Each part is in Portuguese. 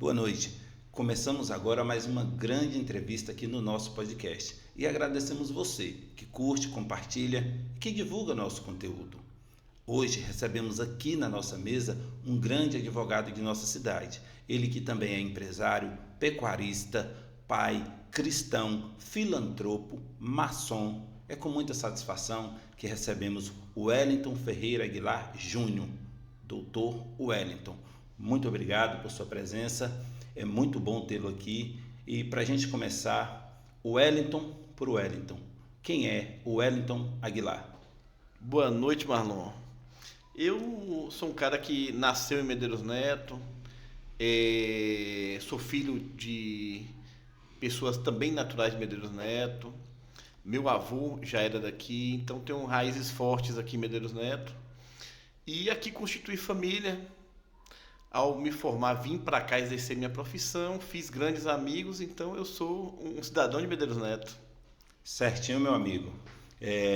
Boa noite. Começamos agora mais uma grande entrevista aqui no nosso podcast e agradecemos você que curte, compartilha e que divulga nosso conteúdo. Hoje recebemos aqui na nossa mesa um grande advogado de nossa cidade, ele que também é empresário, pecuarista, pai, cristão, filantropo, maçom. É com muita satisfação que recebemos o Wellington Ferreira Aguilar Júnior, doutor Wellington. Muito obrigado por sua presença, é muito bom tê-lo aqui. E para a gente começar, o Wellington por Wellington. Quem é o Wellington Aguilar? Boa noite, Marlon. Eu sou um cara que nasceu em Medeiros Neto, sou filho de pessoas também naturais de Medeiros Neto. Meu avô já era daqui, então tenho raízes fortes aqui em Medeiros Neto. E aqui constituí família. Ao me formar, vim para cá exercer minha profissão, fiz grandes amigos, então eu sou um cidadão de Medeiros Neto. Certinho, meu amigo.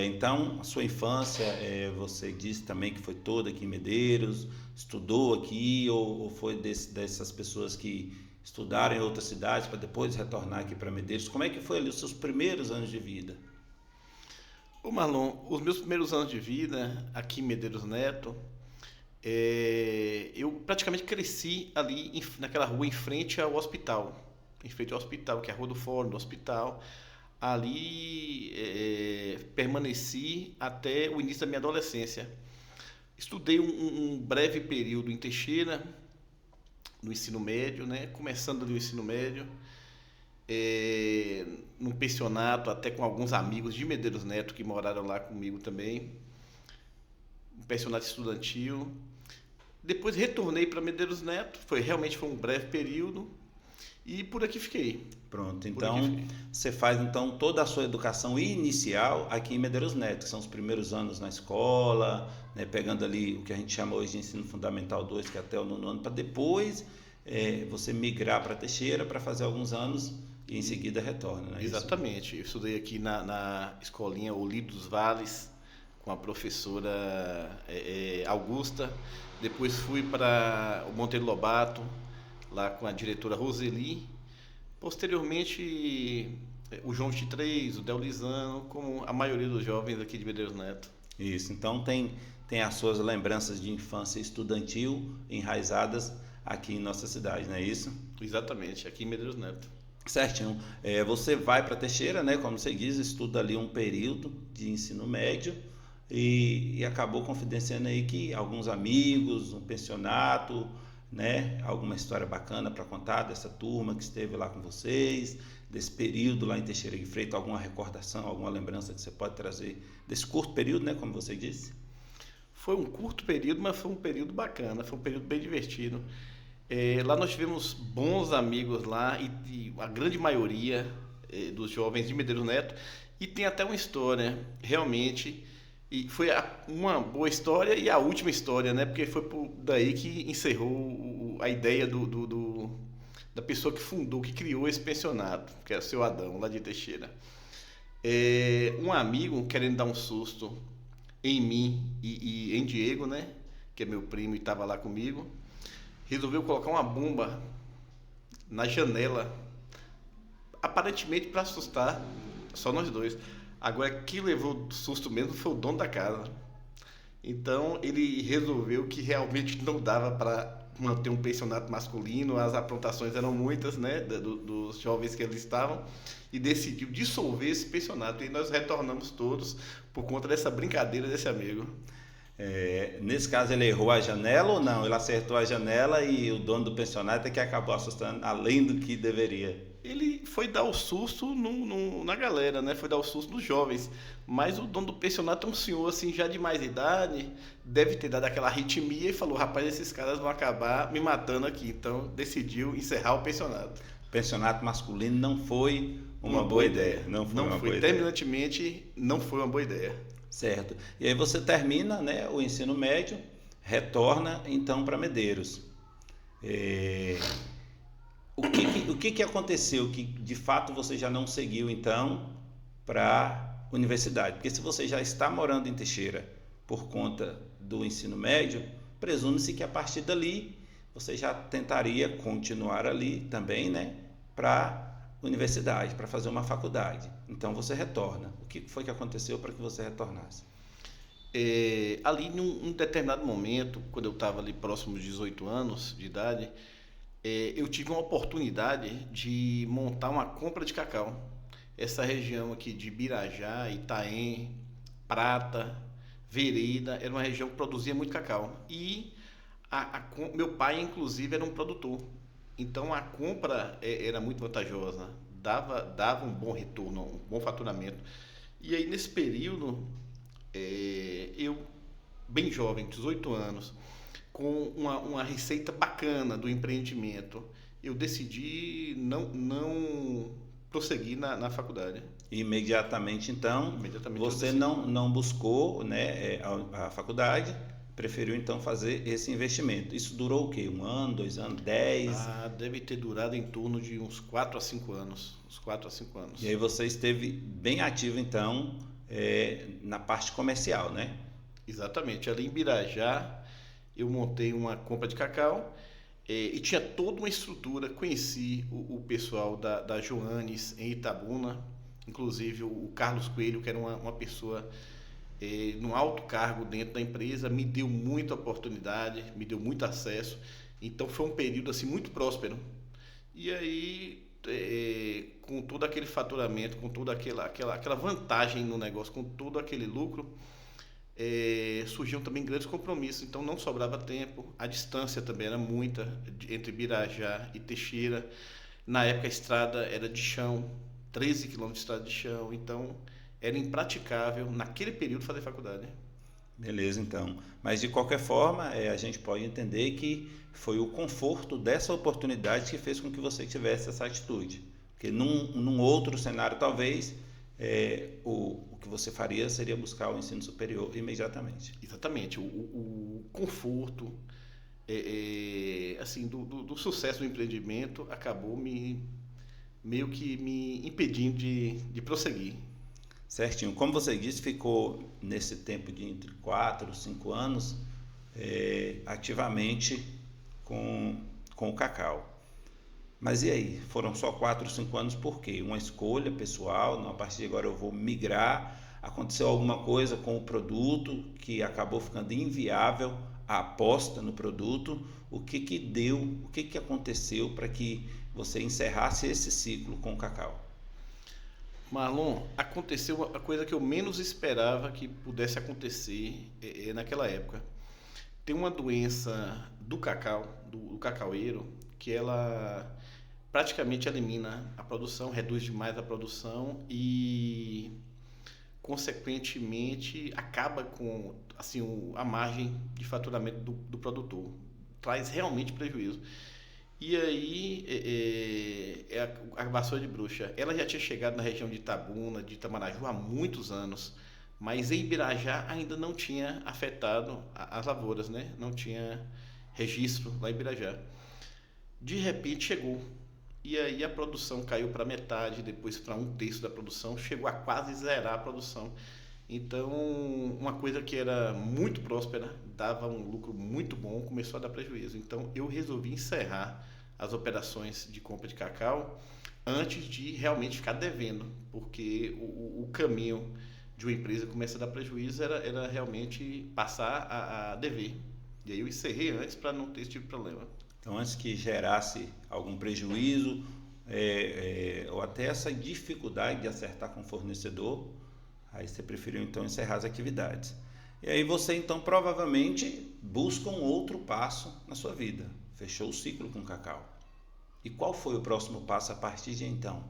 Então, a sua infância, você disse também que foi toda aqui em Medeiros, estudou aqui ou foi dessas pessoas que estudaram em outras cidades para depois retornar aqui para Medeiros? Como é que foi ali os seus primeiros anos de vida? Ô Marlon, os meus primeiros anos de vida aqui em Medeiros Neto, eu praticamente cresci ali naquela rua em frente ao hospital, que é a Rua do Fórum do hospital. Ali permaneci até o início da minha adolescência. Estudei um breve período em Teixeira, no ensino médio, né? Começando ali o ensino médio, num pensionato, até com alguns amigos de Medeiros Neto que moraram lá comigo também, um pensionato estudantil. Depois retornei para Medeiros Neto, realmente foi um breve período e por aqui fiquei. Pronto, então você faz então toda a sua educação inicial aqui em Medeiros Neto, que são os primeiros anos na escola, né, pegando ali o que a gente chama hoje de ensino fundamental 2, que é até o nono ano, para depois você migrar para Teixeira para fazer alguns anos e em seguida retorna, não é Exatamente, eu estudei aqui na escolinha Olido dos Vales, com a professora Augusta. Depois fui para o Monteiro Lobato, lá com a diretora Roseli. Posteriormente, o João 23, o Deolizano, como a maioria dos jovens aqui de Medeiros Neto. Isso, então tem as suas lembranças de infância estudantil enraizadas aqui em nossa cidade, não é isso? Exatamente, aqui em Medeiros Neto. Certinho. Você vai para Teixeira, né? Como você diz, estuda ali um período de ensino médio e acabou confidenciando aí que alguns amigos, um pensionato, né? Alguma história bacana para contar dessa turma que esteve lá com vocês, desse período lá em Teixeira de Freitas, alguma recordação, alguma lembrança que você pode trazer desse curto período, né? Como você disse. Foi um curto período, mas foi um período bacana, foi um período bem divertido. Lá nós tivemos bons amigos lá e a grande maioria dos jovens de Medeiros Neto, e tem até uma história realmente, e foi uma boa história e a última história, né? Porque foi por daí que encerrou a ideia da pessoa que fundou, que criou esse pensionato, que era o seu Adão, lá de Teixeira. Um amigo querendo dar um susto em mim e em Diego, né? Que é meu primo e estava lá comigo, resolveu colocar uma bomba na janela, aparentemente para assustar só nós dois. Agora, quem levou susto mesmo foi o dono da casa. Então, ele resolveu que realmente não dava para manter um pensionato masculino, as aprontações eram muitas, né, dos jovens que ali estavam, e decidiu dissolver esse pensionato. E nós retornamos todos por conta dessa brincadeira desse amigo. Nesse caso ele errou a janela ou não? Ele acertou a janela e o dono do pensionato é que acabou assustando além do que deveria. Ele foi dar o susto na galera, né? Foi dar o susto nos jovens. Mas o dono do pensionato é um senhor assim já de mais idade, deve ter dado aquela arritmia e falou: rapaz, esses caras vão acabar me matando aqui. Então decidiu encerrar o pensionato. Pensionato masculino não foi uma boa ideia. Não foi terminantemente, não foi uma boa ideia. Certo. E aí você termina, né, o ensino médio, retorna então para Medeiros. O que aconteceu que de fato você já não seguiu então para a universidade? Porque se você já está morando em Teixeira por conta do ensino médio, presume-se que a partir dali você já tentaria continuar ali também, né, para universidade, para fazer uma faculdade. Então você retorna. O que foi que aconteceu para que você retornasse? Ali num determinado momento, quando eu estava ali próximo dos 18 anos de idade, eu tive uma oportunidade de montar uma compra de cacau. Essa região aqui de Birajá, Itaém, Prata, Vereda, era uma região que produzia muito cacau. E meu pai, inclusive, era um produtor. Então a compra era muito vantajosa, dava um bom retorno, um bom faturamento. E aí nesse período, eu, bem jovem, 18 anos, com uma receita bacana do empreendimento, eu decidi não prosseguir na faculdade. Imediatamente, então, Imediatamente eu você decidi. não buscou, né, a faculdade, preferiu então fazer esse investimento. Isso durou o quê? Um ano, 2 anos, 10? Deve ter durado em torno de uns 4 a 5 anos. Uns 4 a 5 anos. E aí você esteve bem ativo então na parte comercial, né? Exatamente. Ali em Birajá, eu montei uma compra de cacau e tinha toda uma estrutura. Conheci o pessoal da Joanes em Itabuna, inclusive o Carlos Coelho, que era uma pessoa num alto cargo dentro da empresa, me deu muita oportunidade, me deu muito acesso. Então foi um período assim muito próspero. E aí, com todo aquele faturamento, com toda aquela vantagem no negócio, com todo aquele lucro, surgiam também grandes compromissos, então não sobrava tempo, a distância também era muita entre Birajá e Teixeira. Na época a estrada era de chão, 13 quilômetros de estrada de chão, então era impraticável naquele período fazer faculdade. Beleza, então. Mas de qualquer forma, a gente pode entender que foi o conforto dessa oportunidade que fez com que você tivesse essa atitude. Porque num outro cenário, talvez, o que você faria seria buscar o ensino superior imediatamente. Exatamente, o conforto assim do sucesso do empreendimento acabou meio que me impedindo de prosseguir. Certinho. Como você disse, ficou nesse tempo de entre 4 e 5 anos ativamente com o cacau. Mas e aí? Foram só 4 ou 5 anos por quê? Uma escolha pessoal, não, a partir de agora eu vou migrar. Aconteceu alguma coisa com o produto que acabou ficando inviável a aposta no produto? O que que deu, o que que aconteceu para que você encerrasse esse ciclo com o cacau? Marlon, aconteceu a coisa que eu menos esperava que pudesse acontecer naquela época. Tem uma doença do cacau, do cacaueiro, que ela praticamente elimina a produção, reduz demais a produção e, consequentemente, acaba com assim, a margem de faturamento do produtor. Traz realmente prejuízo. E aí, a vassoura de bruxa, ela já tinha chegado na região de Itabuna, de Itamaraju há muitos anos, mas em Birajá ainda não tinha afetado as lavouras, né? Não tinha registro lá em Birajá. De repente chegou, e aí a produção caiu para metade, depois para um terço da produção, chegou a quase zerar a produção. Então, uma coisa que era muito próspera, dava um lucro muito bom, começou a dar prejuízo. Então, eu resolvi encerrar as operações de compra de cacau antes de realmente ficar devendo, porque o caminho de uma empresa que começa a dar prejuízo era realmente passar a dever. E aí eu encerrei antes para não ter esse tipo de problema. Então, antes que gerasse algum prejuízo ou até essa dificuldade de acertar com o fornecedor, aí você preferiu então encerrar as atividades. E aí você então provavelmente busca um outro passo na sua vida. Fechou o ciclo com o cacau. E qual foi o próximo passo a partir de então?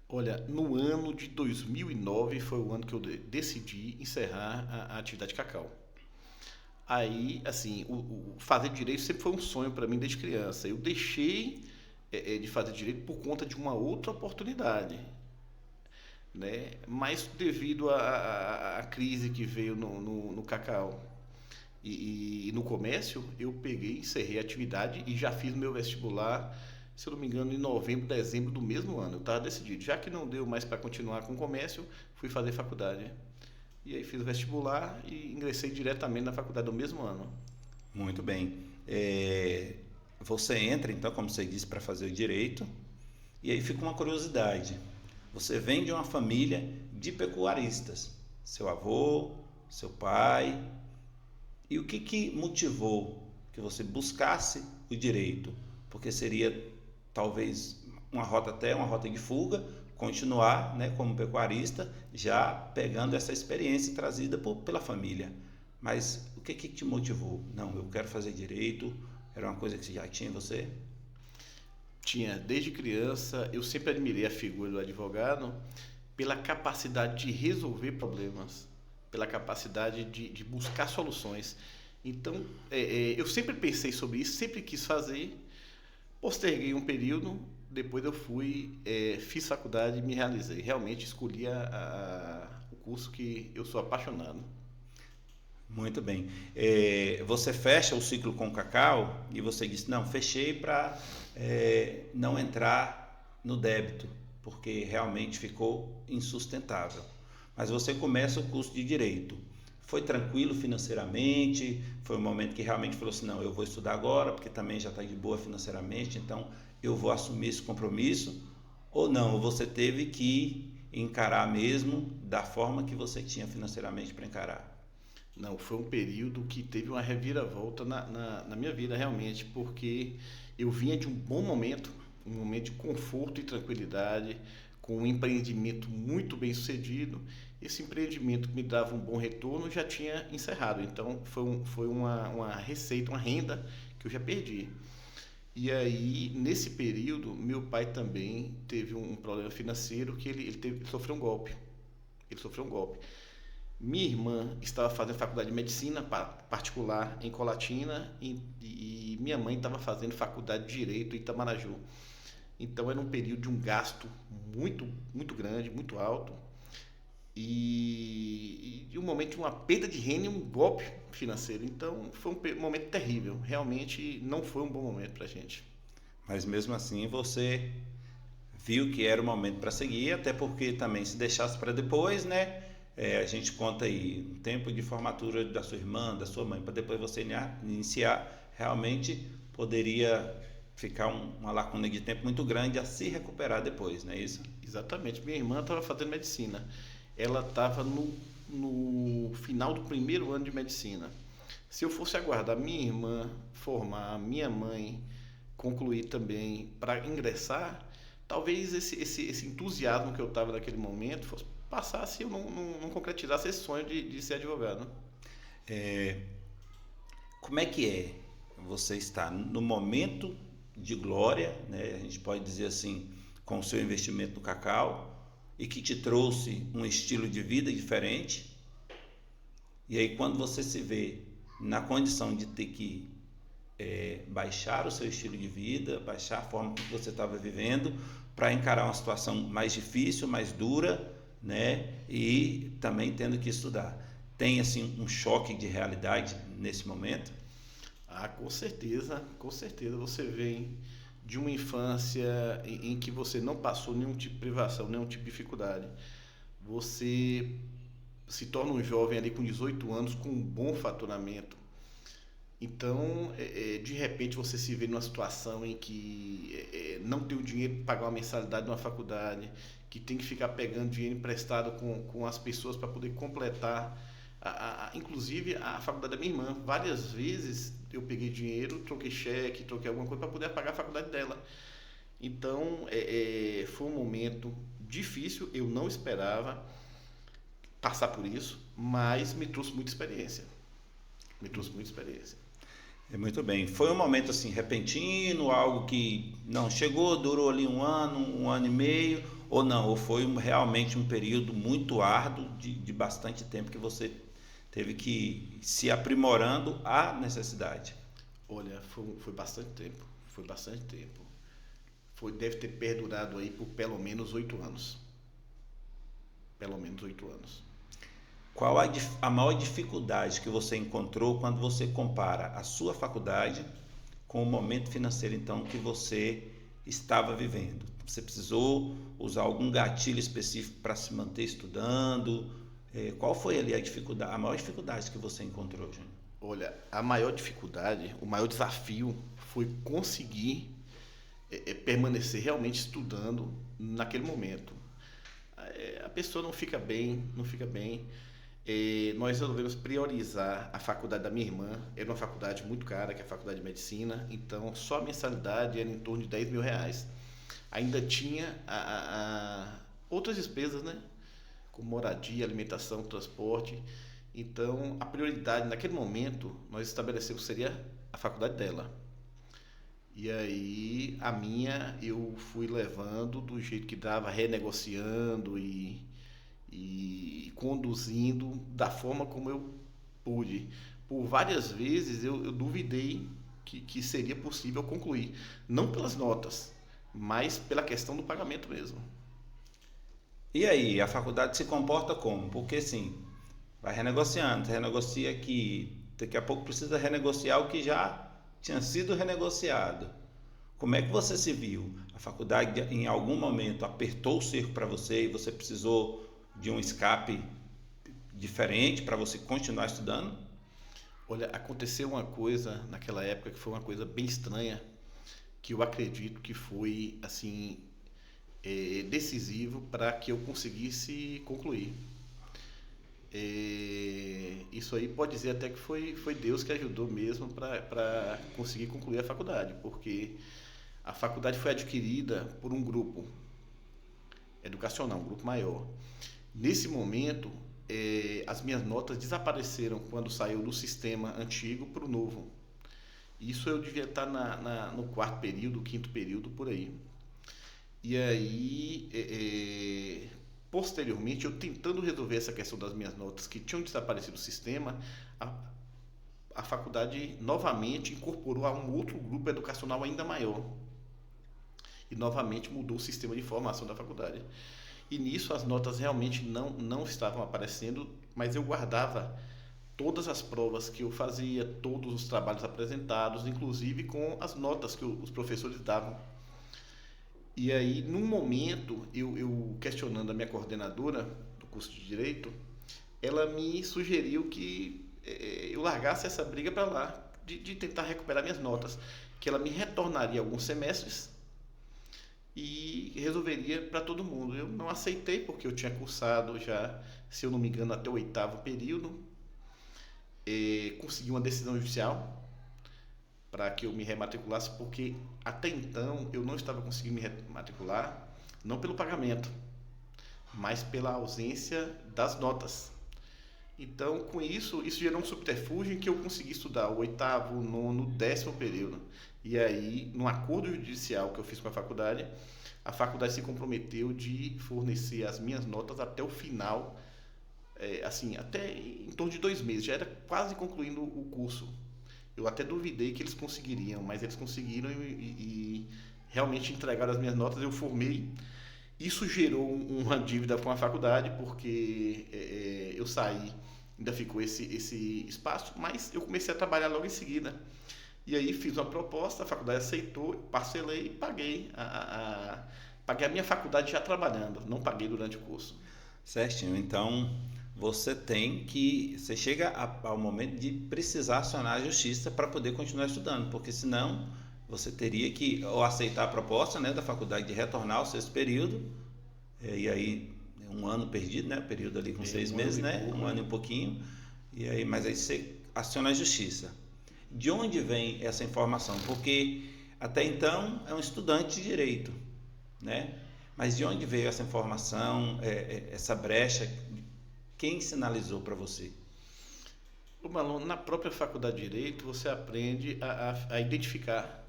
Olha, no ano de 2009 foi o ano que eu decidi encerrar a atividade de cacau. Aí, assim, o fazer direito sempre foi um sonho para mim desde criança. Eu deixei de fazer direito por conta de uma outra oportunidade, né? Mas devido à crise que veio no cacau e no comércio, eu peguei, encerrei a atividade e já fiz meu vestibular, se eu não me engano, em novembro, dezembro do mesmo ano. Eu estava decidido. Já que não deu mais para continuar com o comércio, fui fazer faculdade. E aí fiz o vestibular e ingressei diretamente na faculdade do mesmo ano. Muito bem. você entra, então, como você disse, para fazer o direito, e aí fica uma curiosidade. Você vem de uma família de pecuaristas, seu avô, seu pai, e o que motivou que você buscasse o direito? Porque seria talvez uma rota de fuga, continuar, né, como pecuarista, já pegando essa experiência trazida pela família. Mas o que te motivou? Não, eu quero fazer direito. Era uma coisa que você já tinha em você? Tinha, desde criança, eu sempre admirei a figura do advogado pela capacidade de resolver problemas, pela capacidade de buscar soluções. Então, eu sempre pensei sobre isso, sempre quis fazer, posterguei um período, depois eu fiz faculdade e me realizei. Realmente escolhi o curso que eu sou apaixonado. Muito bem. Você fecha o ciclo com o Cacau e você disse, não, fechei para não entrar no débito, porque realmente ficou insustentável. Mas você começa o curso de Direito. Foi tranquilo financeiramente? Foi um momento que realmente falou assim, não, eu vou estudar agora, porque também já está de boa financeiramente, então eu vou assumir esse compromisso? Ou não, você teve que encarar mesmo da forma que você tinha financeiramente para encarar? Não, foi um período que teve uma reviravolta na minha vida, realmente, porque eu vinha de um momento de conforto e tranquilidade, com um empreendimento muito bem sucedido. Esse empreendimento que me dava um bom retorno já tinha encerrado, então foi uma receita, uma renda que eu já perdi. E aí, nesse período, meu pai também teve um problema financeiro que ele sofreu um golpe. Ele sofreu um golpe. Minha irmã estava fazendo faculdade de medicina particular em Colatina e minha mãe estava fazendo faculdade de Direito em Itamaraju. Então era um período de um gasto muito, muito grande, muito alto e um momento de uma perda de renda e um golpe financeiro. Então foi um momento terrível. Realmente não foi um bom momento para a gente. Mas mesmo assim você viu que era o momento para seguir, até porque também se deixasse para depois, né? A gente conta aí um tempo de formatura da sua irmã, da sua mãe, para depois você iniciar, realmente poderia ficar uma lacuna de tempo muito grande a se recuperar depois, não é isso? Exatamente. Minha irmã estava fazendo medicina. Ela estava no final do primeiro ano de medicina. Se eu fosse aguardar minha irmã formar, minha mãe concluir também para ingressar, talvez esse entusiasmo que eu estava naquele momento passasse e eu não concretizasse esse sonho de ser advogado. Como é que é você estar no momento de glória, né? A gente pode dizer assim, com o seu investimento no Cacau, e que te trouxe um estilo de vida diferente, e aí quando você se vê na condição de ter que baixar o seu estilo de vida, baixar a forma que você estava vivendo, para encarar uma situação mais difícil, mais dura, né? E também tendo que estudar. Tem assim um choque de realidade nesse momento? Ah, com certeza, com certeza. Você vem de uma infância em que você não passou nenhum tipo de privação, nenhum tipo de dificuldade. Você se torna um jovem ali com 18 anos, com um bom faturamento. Então, de repente, você se vê numa situação em que não tem o dinheiro para pagar uma mensalidade de uma faculdade, que tem que ficar pegando dinheiro emprestado com as pessoas para poder completar, inclusive a faculdade da minha irmã. Várias vezes eu peguei dinheiro, troquei cheque, troquei alguma coisa para poder pagar a faculdade dela. Então, foi um momento difícil, eu não esperava passar por isso, mas me trouxe muita experiência. Me trouxe muita experiência. Muito bem. Foi um momento assim repentino, algo que não chegou, durou ali um ano e meio, ou não? Ou foi realmente um período muito árduo de bastante tempo que você teve que ir se aprimorando à necessidade? Olha, foi bastante tempo. Foi bastante tempo. Deve ter perdurado aí por pelo menos 8 anos. Pelo menos 8 anos. Qual a maior dificuldade que você encontrou quando você compara a sua faculdade com o momento financeiro então que você estava vivendo? Você precisou usar algum gatilho específico para se manter estudando? Qual foi ali a maior dificuldade que você encontrou, Júnior? Olha, a maior dificuldade, o maior desafio foi conseguir permanecer realmente estudando naquele momento. A pessoa não fica bem, não fica bem. Nós resolvemos priorizar a faculdade da minha irmã. Era uma faculdade muito cara, que é a faculdade de medicina, então só a mensalidade era em torno de R$ 10.000. Ainda tinha outras despesas, né? Como moradia, alimentação, transporte. Então, a prioridade naquele momento, nós estabelecemos que seria a faculdade dela. E aí, a minha, eu fui levando do jeito que dava, renegociando e conduzindo da forma como eu pude. Por várias vezes, eu duvidei que seria possível concluir. Não pelas notas, mas pela questão do pagamento mesmo. E aí, a faculdade se comporta como? Porque sim, vai renegociando, você renegocia aqui, daqui a pouco precisa renegociar o que já tinha sido renegociado. Como é que você se viu? A faculdade em algum momento apertou o cerco para você e você precisou de um escape diferente para você continuar estudando? Olha, aconteceu uma coisa naquela época que foi uma coisa bem estranha, que eu acredito que foi assim decisivo para que eu conseguisse concluir. Isso aí pode dizer até que foi Deus que ajudou mesmo para conseguir concluir a faculdade, porque a faculdade foi adquirida por um grupo educacional, um grupo maior. Nesse momento, as minhas notas desapareceram quando saiu do sistema antigo para o novo. Isso eu devia estar no quarto período, quinto período, por aí. E aí, posteriormente, eu tentando resolver essa questão das minhas notas que tinham desaparecido do sistema, a faculdade novamente incorporou a um outro grupo educacional ainda maior. E novamente mudou o sistema de formação da faculdade. E nisso as notas realmente não estavam aparecendo, mas eu guardava todas as provas que eu fazia, todos os trabalhos apresentados, inclusive com as notas que os professores davam. E aí, num momento, eu questionando a minha coordenadora do curso de Direito, ela me sugeriu que eu largasse essa briga para lá, de tentar recuperar minhas notas, que ela me retornaria alguns semestres e resolveria para todo mundo. Eu não aceitei porque eu tinha cursado já, se eu não me engano, até o 8º período, consegui uma decisão judicial para que eu me rematriculasse, porque até então eu não estava conseguindo me rematricular, não pelo pagamento, mas pela ausência das notas. Então, com isso gerou um subterfúgio em que eu consegui estudar o 8º, o 9º, o 10º período. E aí, num acordo judicial que eu fiz com a faculdade se comprometeu de fornecer as minhas notas até o final, assim, até em torno de 2 meses, já era quase concluindo o curso. Eu até duvidei que eles conseguiriam, mas eles conseguiram e realmente entregaram as minhas notas. Eu formei. Isso gerou uma dívida com a faculdade, porque eu saí, ainda ficou esse espaço, mas eu comecei a trabalhar logo em seguida. E aí fiz uma proposta, a faculdade aceitou, parcelei e paguei paguei a minha faculdade já trabalhando, não paguei durante o curso. Certinho, então você chega ao momento de precisar acionar a justiça para poder continuar estudando, porque senão você teria que ou aceitar a proposta, né, da faculdade de retornar ao 6º período, e aí um ano perdido, né, período ali com 6 meses, né, um ano e um pouquinho, e aí, mas aí você aciona a justiça. De onde vem essa informação? Porque até então é um estudante de direito, né? Mas de onde veio essa informação, essa brecha? Quem sinalizou para você? O Marlon, na própria faculdade de Direito, você aprende a identificar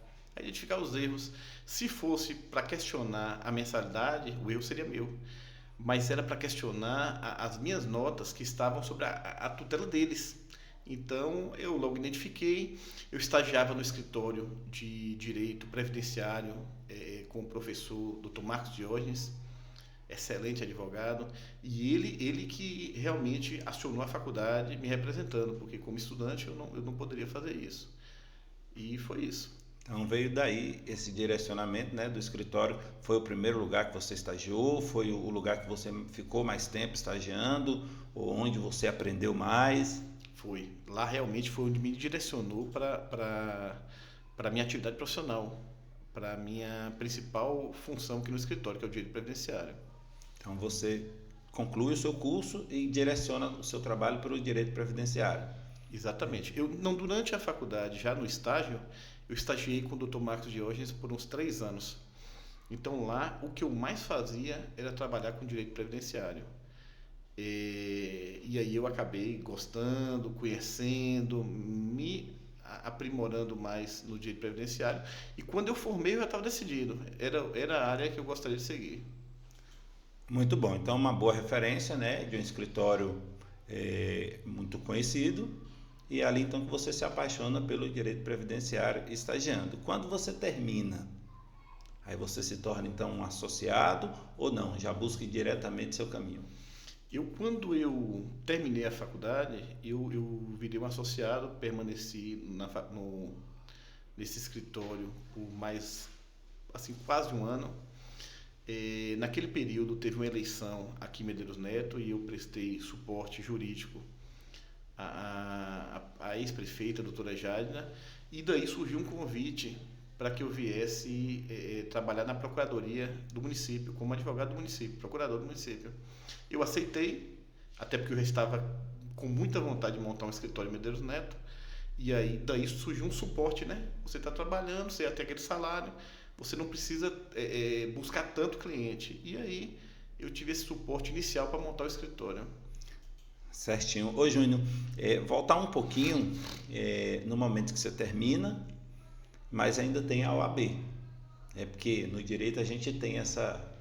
os erros. Se fosse para questionar a mensalidade, o erro seria meu. Mas era para questionar as minhas notas que estavam sobre a tutela deles. Então, eu logo identifiquei. Eu estagiava no escritório de Direito Previdenciário com o professor Dr. Marcos Diógenes, excelente advogado, e ele que realmente acionou a faculdade me representando, porque como estudante eu não poderia fazer isso. E foi isso. Então veio daí esse direcionamento, né, do escritório. Foi o primeiro lugar que você estagiou? Foi o lugar que você ficou mais tempo estagiando? Ou onde você aprendeu mais? Foi. Lá realmente foi onde me direcionou para a minha atividade profissional, para a minha principal função aqui no escritório, que é o direito previdenciário. Então você conclui o seu curso e direciona o seu trabalho para o direito previdenciário. Exatamente. Eu, não, durante a faculdade, já no estágio, eu estagiei com o Dr. Marcos Diógenes por uns 3 anos. Então lá, o que eu mais fazia era trabalhar com direito previdenciário. E aí eu acabei gostando, conhecendo, me aprimorando mais no direito previdenciário. E quando eu formei, eu já estava decidido. Era a área que eu gostaria de seguir. Muito bom. Então, uma boa referência, né, de um escritório muito conhecido. E é ali então que você se apaixona pelo direito previdenciário estagiando. Quando você termina, aí você se torna então um associado ou não? Já busca diretamente seu caminho? Quando eu terminei a faculdade, eu virei um associado, permaneci nesse escritório por mais, assim, quase um ano. Naquele período teve uma eleição aqui em Medeiros Neto e eu prestei suporte jurídico à ex-prefeita, a doutora Jadna, e daí surgiu um convite para que eu viesse trabalhar na procuradoria do município, como advogado do município, procurador do município. Eu aceitei, até porque eu já estava com muita vontade de montar um escritório em Medeiros Neto, e aí daí surgiu um suporte, né? Você está trabalhando, você tem aquele salário, você não precisa buscar tanto cliente. E aí eu tive esse suporte inicial para montar o escritório. Certinho. Ô Júnior, voltar um pouquinho no momento que você termina, mas ainda tem a OAB. Porque no direito a gente tem essa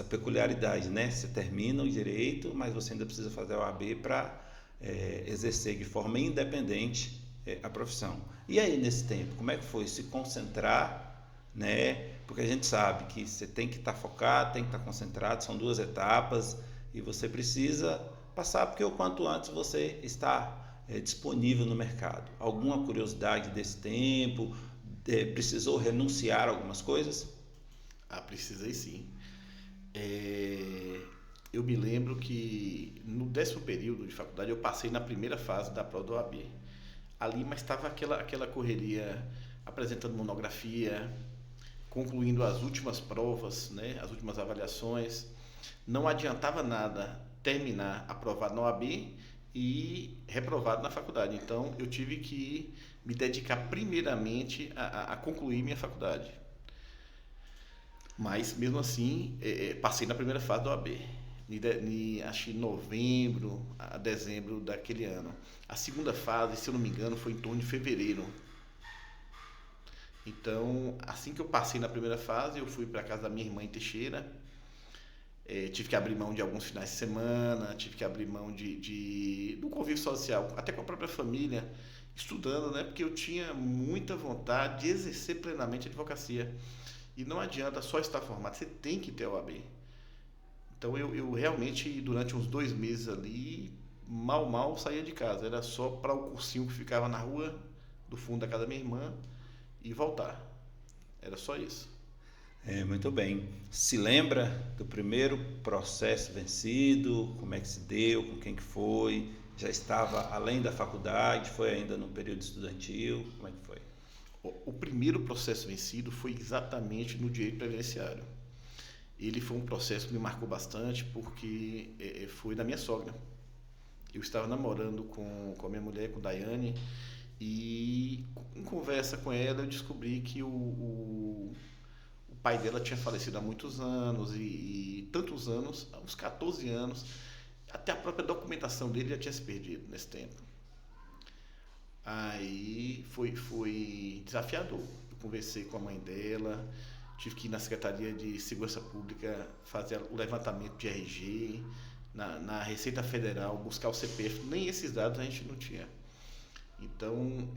peculiaridade, né? Você termina o direito, mas você ainda precisa fazer a OAB para exercer de forma independente a profissão. E aí, nesse tempo, como é que foi se concentrar, né? Porque a gente sabe que você tem que estar focado, tem que estar concentrado, são 2 etapas e você precisa passar, porque o quanto antes você está disponível no mercado. Alguma curiosidade desse tempo? Precisou renunciar a algumas coisas? Precisei sim. Eu me lembro que no 10º período de faculdade eu passei na primeira fase da prova do OAB. Ali, mas estava aquela correria, apresentando monografia, concluindo as últimas provas, né, as últimas avaliações. Não adiantava nada terminar aprovado na OAB e reprovado na faculdade. Então, eu tive que me dedicar primeiramente a concluir minha faculdade. Mas, mesmo assim, passei na primeira fase da OAB. Acho que novembro a dezembro daquele ano. A segunda fase, se eu não me engano, foi em torno de fevereiro. Então, assim que eu passei na primeira fase, eu fui para a casa da minha irmã em Teixeira. Tive que abrir mão de alguns finais de semana, tive que abrir mão do convívio social, até com a própria família, estudando, né? Porque eu tinha muita vontade de exercer plenamente a advocacia. E não adianta só estar formado, você tem que ter a OAB. Então eu realmente, durante uns 2 meses ali, mal saía de casa. Era só para o cursinho que ficava na rua, do fundo da casa da minha irmã, e voltar. Era só isso. Muito bem. Se lembra do primeiro processo vencido? Como é que se deu? Com quem que foi? Já estava além da faculdade? Foi ainda no período estudantil? Como é que foi? O primeiro processo vencido foi exatamente no direito previdenciário. Ele foi um processo que me marcou bastante porque foi da minha sogra. Eu estava namorando com a minha mulher, com Daiane, e em conversa com ela eu descobri que o pai dela tinha falecido há muitos anos, e tantos anos, há uns 14 anos, até a própria documentação dele já tinha se perdido nesse tempo. Aí foi desafiador. Eu conversei com a mãe dela, tive que ir na Secretaria de Segurança Pública fazer o levantamento de RG, na Receita Federal, buscar o CPF, nem esses dados a gente não tinha. Então,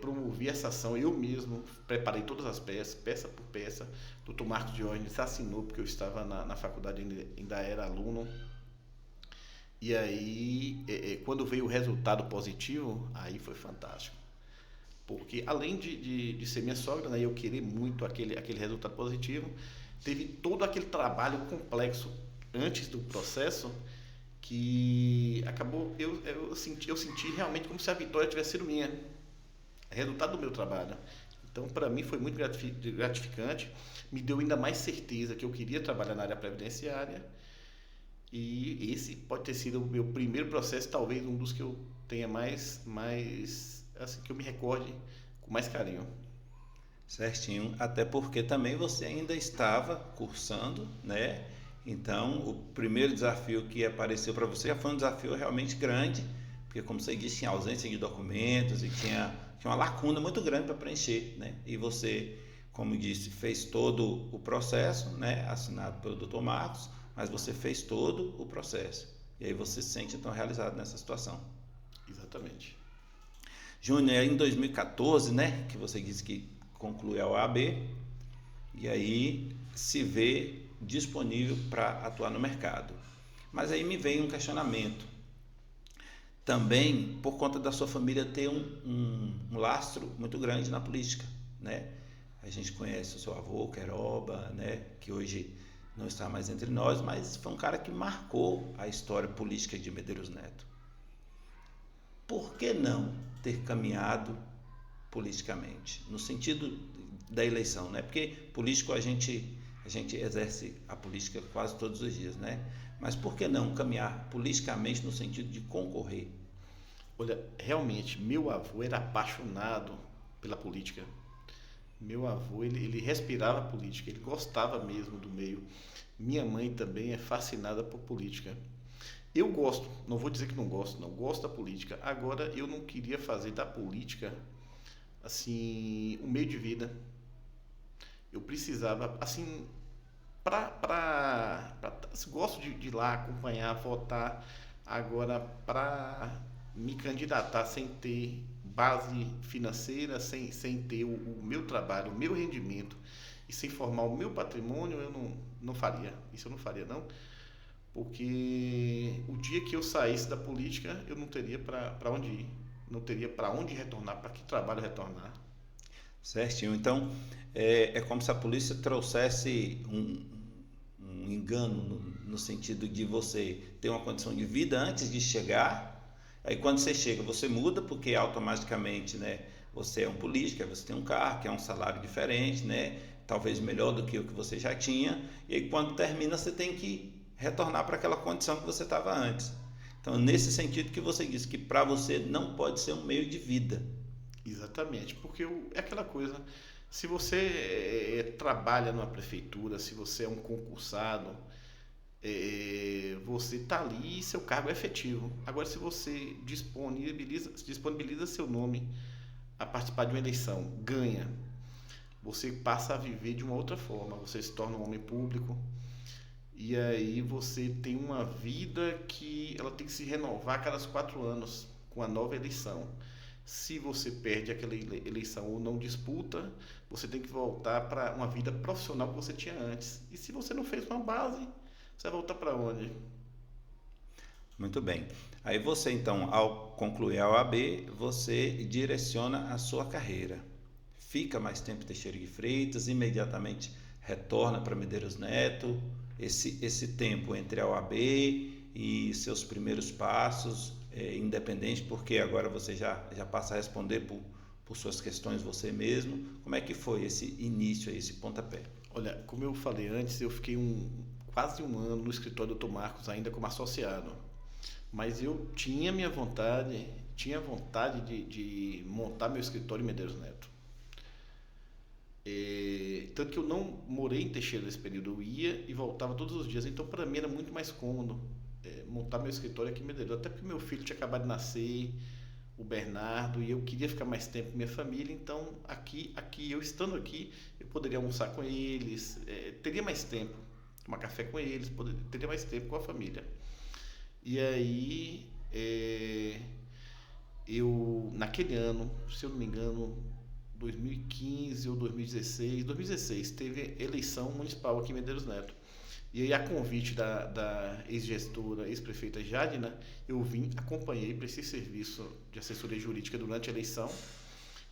promovi essa ação, eu mesmo preparei todas as peças, peça por peça. O Dr. Marcos Diógenes assinou, porque eu estava na faculdade, ainda era aluno. E aí, quando veio o resultado positivo, aí foi fantástico. Porque além de ser minha sogra, né, eu querer muito aquele resultado positivo, teve todo aquele trabalho complexo antes do processo que acabou, eu senti realmente como se a vitória tivesse sido minha, resultado do meu trabalho. Então, para mim foi muito gratificante, me deu ainda mais certeza que eu queria trabalhar na área previdenciária, e esse pode ter sido o meu primeiro processo, talvez um dos que eu tenha mais assim, que eu me recorde com mais carinho. Certinho, até porque também você ainda estava cursando, né? Então, o primeiro desafio que apareceu para você já foi um desafio realmente grande, porque, como você disse, tinha ausência de documentos e tinha uma lacuna muito grande para preencher, né? E você, como disse, fez todo o processo, né? Assinado pelo Dr. Marcos, mas você fez todo o processo. E aí você se sente então realizado nessa situação. Exatamente. Júnior, em 2014, né? Que você disse que conclui a OAB e aí se vê disponível para atuar no mercado. Mas aí me vem um questionamento. Também por conta da sua família ter um lastro muito grande na política, né? A gente conhece o seu avô, Queiroba, né? Que hoje não está mais entre nós, mas foi um cara que marcou a história política de Medeiros Neto. Por que não ter caminhado politicamente, no sentido da eleição, né? Porque político a gente exerce a política quase todos os dias, né? Mas por que não caminhar politicamente no sentido de concorrer? Olha, realmente, meu avô era apaixonado pela política. Meu avô, ele respirava política, ele gostava mesmo do meio. Minha mãe também é fascinada por política. Eu gosto, não vou dizer que não gosto, não, gosto da política. Agora, eu não queria fazer da política, assim, um meio de vida. Eu precisava, assim, gosto de ir lá acompanhar, votar. Agora, para me candidatar sem ter base financeira, sem ter o meu trabalho, o meu rendimento e sem formar o meu patrimônio, eu não faria. Isso eu não faria, não. Porque o dia que eu saísse da política, eu não teria para onde ir. Não teria para onde retornar, para que trabalho retornar. Certinho. Então, é como se a polícia trouxesse um engano no sentido de você ter uma condição de vida antes de chegar. Aí, quando você chega, você muda, porque automaticamente, né, você é um político, aí você tem um carro, que é um salário diferente, né, talvez melhor do que o que você já tinha. E aí, quando termina, você tem que retornar para aquela condição que você estava antes. Então, nesse sentido que você disse que para você não pode ser um meio de vida. Exatamente, porque é aquela coisa, se você trabalha numa prefeitura, se você é um concursado, você está ali e seu cargo é efetivo. Agora, se você disponibiliza seu nome a participar de uma eleição, ganha, você passa a viver de uma outra forma, você se torna um homem público, e aí você tem uma vida que ela tem que se renovar a cada 4 anos com a nova eleição. Se você perde aquela eleição ou não disputa, você tem que voltar para uma vida profissional que você tinha antes. E se você não fez uma base, você vai voltar para onde? Muito bem. Aí você, então, ao concluir a OAB, você direciona a sua carreira. Fica mais tempo em Teixeira de Freitas, imediatamente retorna para Medeiros Neto. Esse tempo entre a OAB e seus primeiros passos, independente, porque agora você já passa a responder por suas questões você mesmo. Como é que foi esse início, esse pontapé? Olha, como eu falei antes, eu fiquei quase um ano no escritório do Dr. Marcos, ainda como associado. Mas eu tinha vontade de montar meu escritório em Medeiros Neto. Tanto que eu não morei em Teixeira nesse período, eu ia e voltava todos os dias. Então, para mim era muito mais cômodo montar meu escritório aqui em Medeiros. Até porque meu filho tinha acabado de nascer, o Bernardo, e eu queria ficar mais tempo com minha família. Então, eu estando aqui, eu poderia almoçar com eles, teria mais tempo, tomar café com eles, teria mais tempo com a família. E aí, eu, naquele ano, se eu não me engano, 2015 ou 2016, teve eleição municipal aqui em Medeiros Neto. E aí, a convite da ex-gestora, ex-prefeita Jadina, eu acompanhei, prestei serviço de assessoria jurídica durante a eleição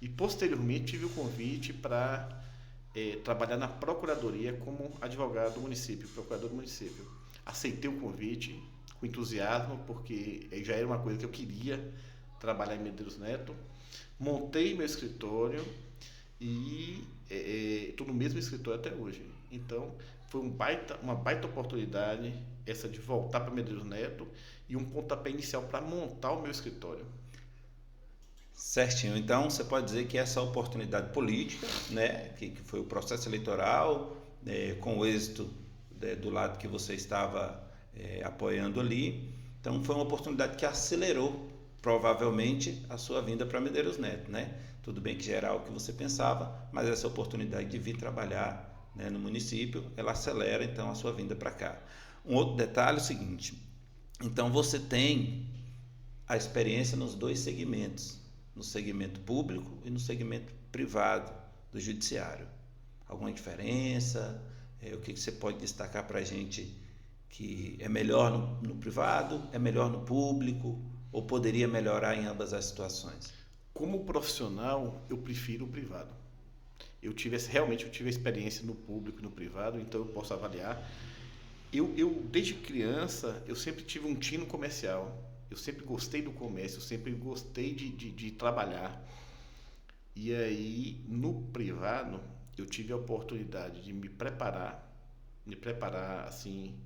e, posteriormente, tive o convite para trabalhar na procuradoria como advogado do município, procurador do município. Aceitei o convite, com entusiasmo, porque já era uma coisa que eu queria trabalhar em Medeiros Neto. Montei meu escritório e estou no mesmo escritório até hoje. Então, foi uma baita oportunidade essa de voltar para Medeiros Neto e um pontapé inicial para montar o meu escritório. Certinho. Então, você pode dizer que essa oportunidade política, né, que foi o processo eleitoral, com o êxito do lado que você estava apoiando ali, então foi uma oportunidade que acelerou provavelmente a sua vinda para Medeiros Neto, né? Tudo bem que já era algo que você pensava, mas essa oportunidade de vir trabalhar, né, no município, ela acelera então a sua vinda para cá. Um outro detalhe é o seguinte: então você tem a experiência nos dois segmentos, no segmento público e no segmento privado do judiciário. Alguma diferença? O que você pode destacar para a gente que é melhor no privado, é melhor no público, ou poderia melhorar em ambas as situações? Como profissional, eu prefiro o privado. Realmente eu tive a experiência no público e no privado, então eu posso avaliar. Desde criança, eu sempre tive um tino comercial. Eu sempre gostei do comércio, eu sempre gostei de trabalhar. E aí, no privado, eu tive a oportunidade de me preparar assim,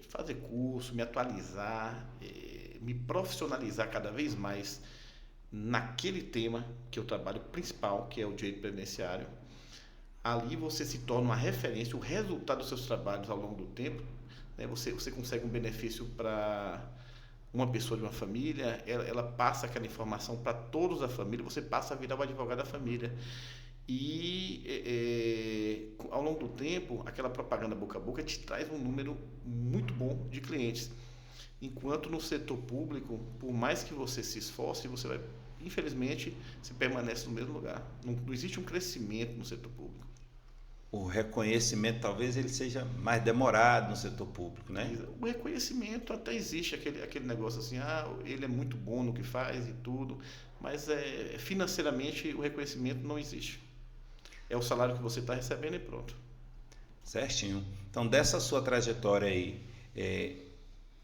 fazer curso, me atualizar, me profissionalizar cada vez mais naquele tema que eu trabalho principal, que é o direito previdenciário. Ali você se torna uma referência, o resultado dos seus trabalhos ao longo do tempo, né? Você consegue um benefício para uma pessoa de uma família, ela passa aquela informação para todos da família, você passa a virar o advogado da família. E ao longo do tempo, aquela propaganda boca a boca te traz um número muito bom de clientes. Enquanto no setor público, por mais que você se esforce, infelizmente, você permanece no mesmo lugar. Não existe um crescimento no setor público. O reconhecimento talvez ele seja mais demorado no setor público, né? O reconhecimento até existe, aquele negócio assim, ele é muito bom no que faz e tudo, mas financeiramente o reconhecimento não existe. É o salário que você está recebendo e pronto. Certinho. Então, dessa sua trajetória aí,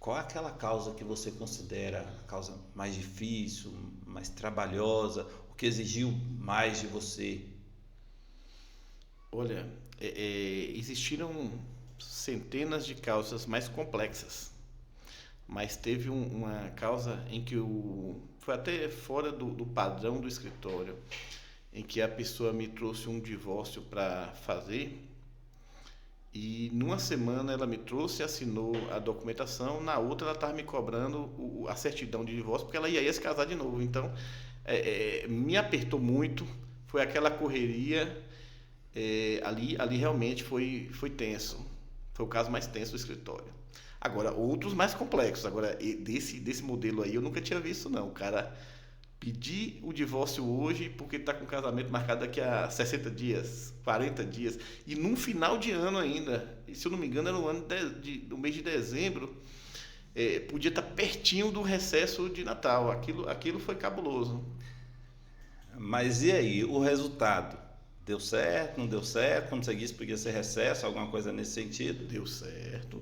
qual é aquela causa que você considera a causa mais difícil, mais trabalhosa, o que exigiu mais de você? Olha, existiram centenas de causas mais complexas, mas teve uma causa em que foi até fora do padrão do escritório, em que a pessoa me trouxe um divórcio para fazer e numa semana ela me trouxe, assinou a documentação, na outra ela estava me cobrando a certidão de divórcio porque ela ia se casar de novo. Então, me apertou muito, foi aquela correria. Ali realmente foi tenso. Foi o caso mais tenso do escritório. Agora, outros mais complexos. Agora, desse modelo aí eu nunca tinha visto, não. O cara pedir o divórcio hoje porque está com o casamento marcado daqui a 60 dias, 40 dias. E num final de ano ainda. E, se eu não me engano, era no ano do mês de dezembro. Podia estar pertinho do recesso de Natal. Aquilo foi cabuloso. Mas e aí, o resultado? Deu certo, não deu certo? Como você disse, podia ser recesso, alguma coisa nesse sentido? Deu certo.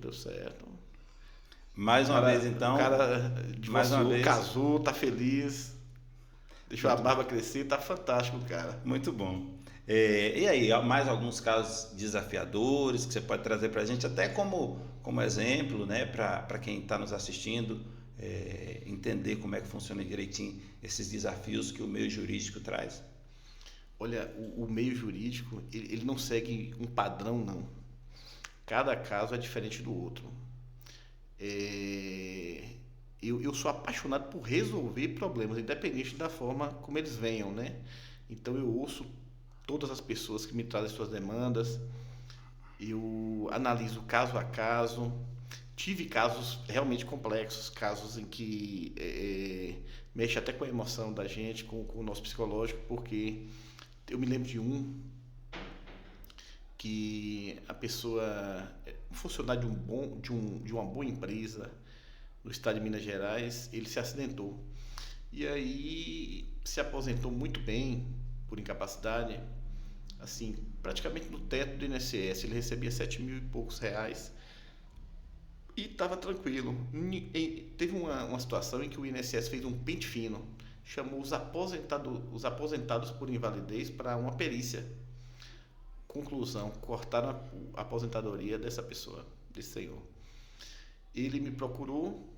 Mais uma vez, então. O cara divorciou, casou, tá feliz, deixou a barba crescer, tá fantástico, cara. Muito bom. E aí, mais alguns casos desafiadores que você pode trazer para a gente, até como exemplo, né, para quem está nos assistindo, entender como é que funciona direitinho esses desafios que o meio jurídico traz? Olha, o meio jurídico, ele não segue um padrão, não. Cada caso é diferente do outro. Eu sou apaixonado por resolver problemas, independente da forma como eles venham, né? Então eu ouço todas as pessoas que me trazem suas demandas, eu analiso caso a caso. Tive casos realmente complexos, casos em que mexe até com a emoção da gente, com o nosso psicológico, porque eu me lembro de que a pessoa, um funcionário de uma boa empresa no estado de Minas Gerais, ele se acidentou. E aí se aposentou muito bem por incapacidade, assim, praticamente no teto do INSS. Ele recebia 7 mil e poucos reais. E estava tranquilo. Teve uma situação em que o INSS fez um pente fino, chamou os aposentados por invalidez para uma perícia. Conclusão, cortaram a aposentadoria dessa pessoa, desse senhor. Ele me procurou,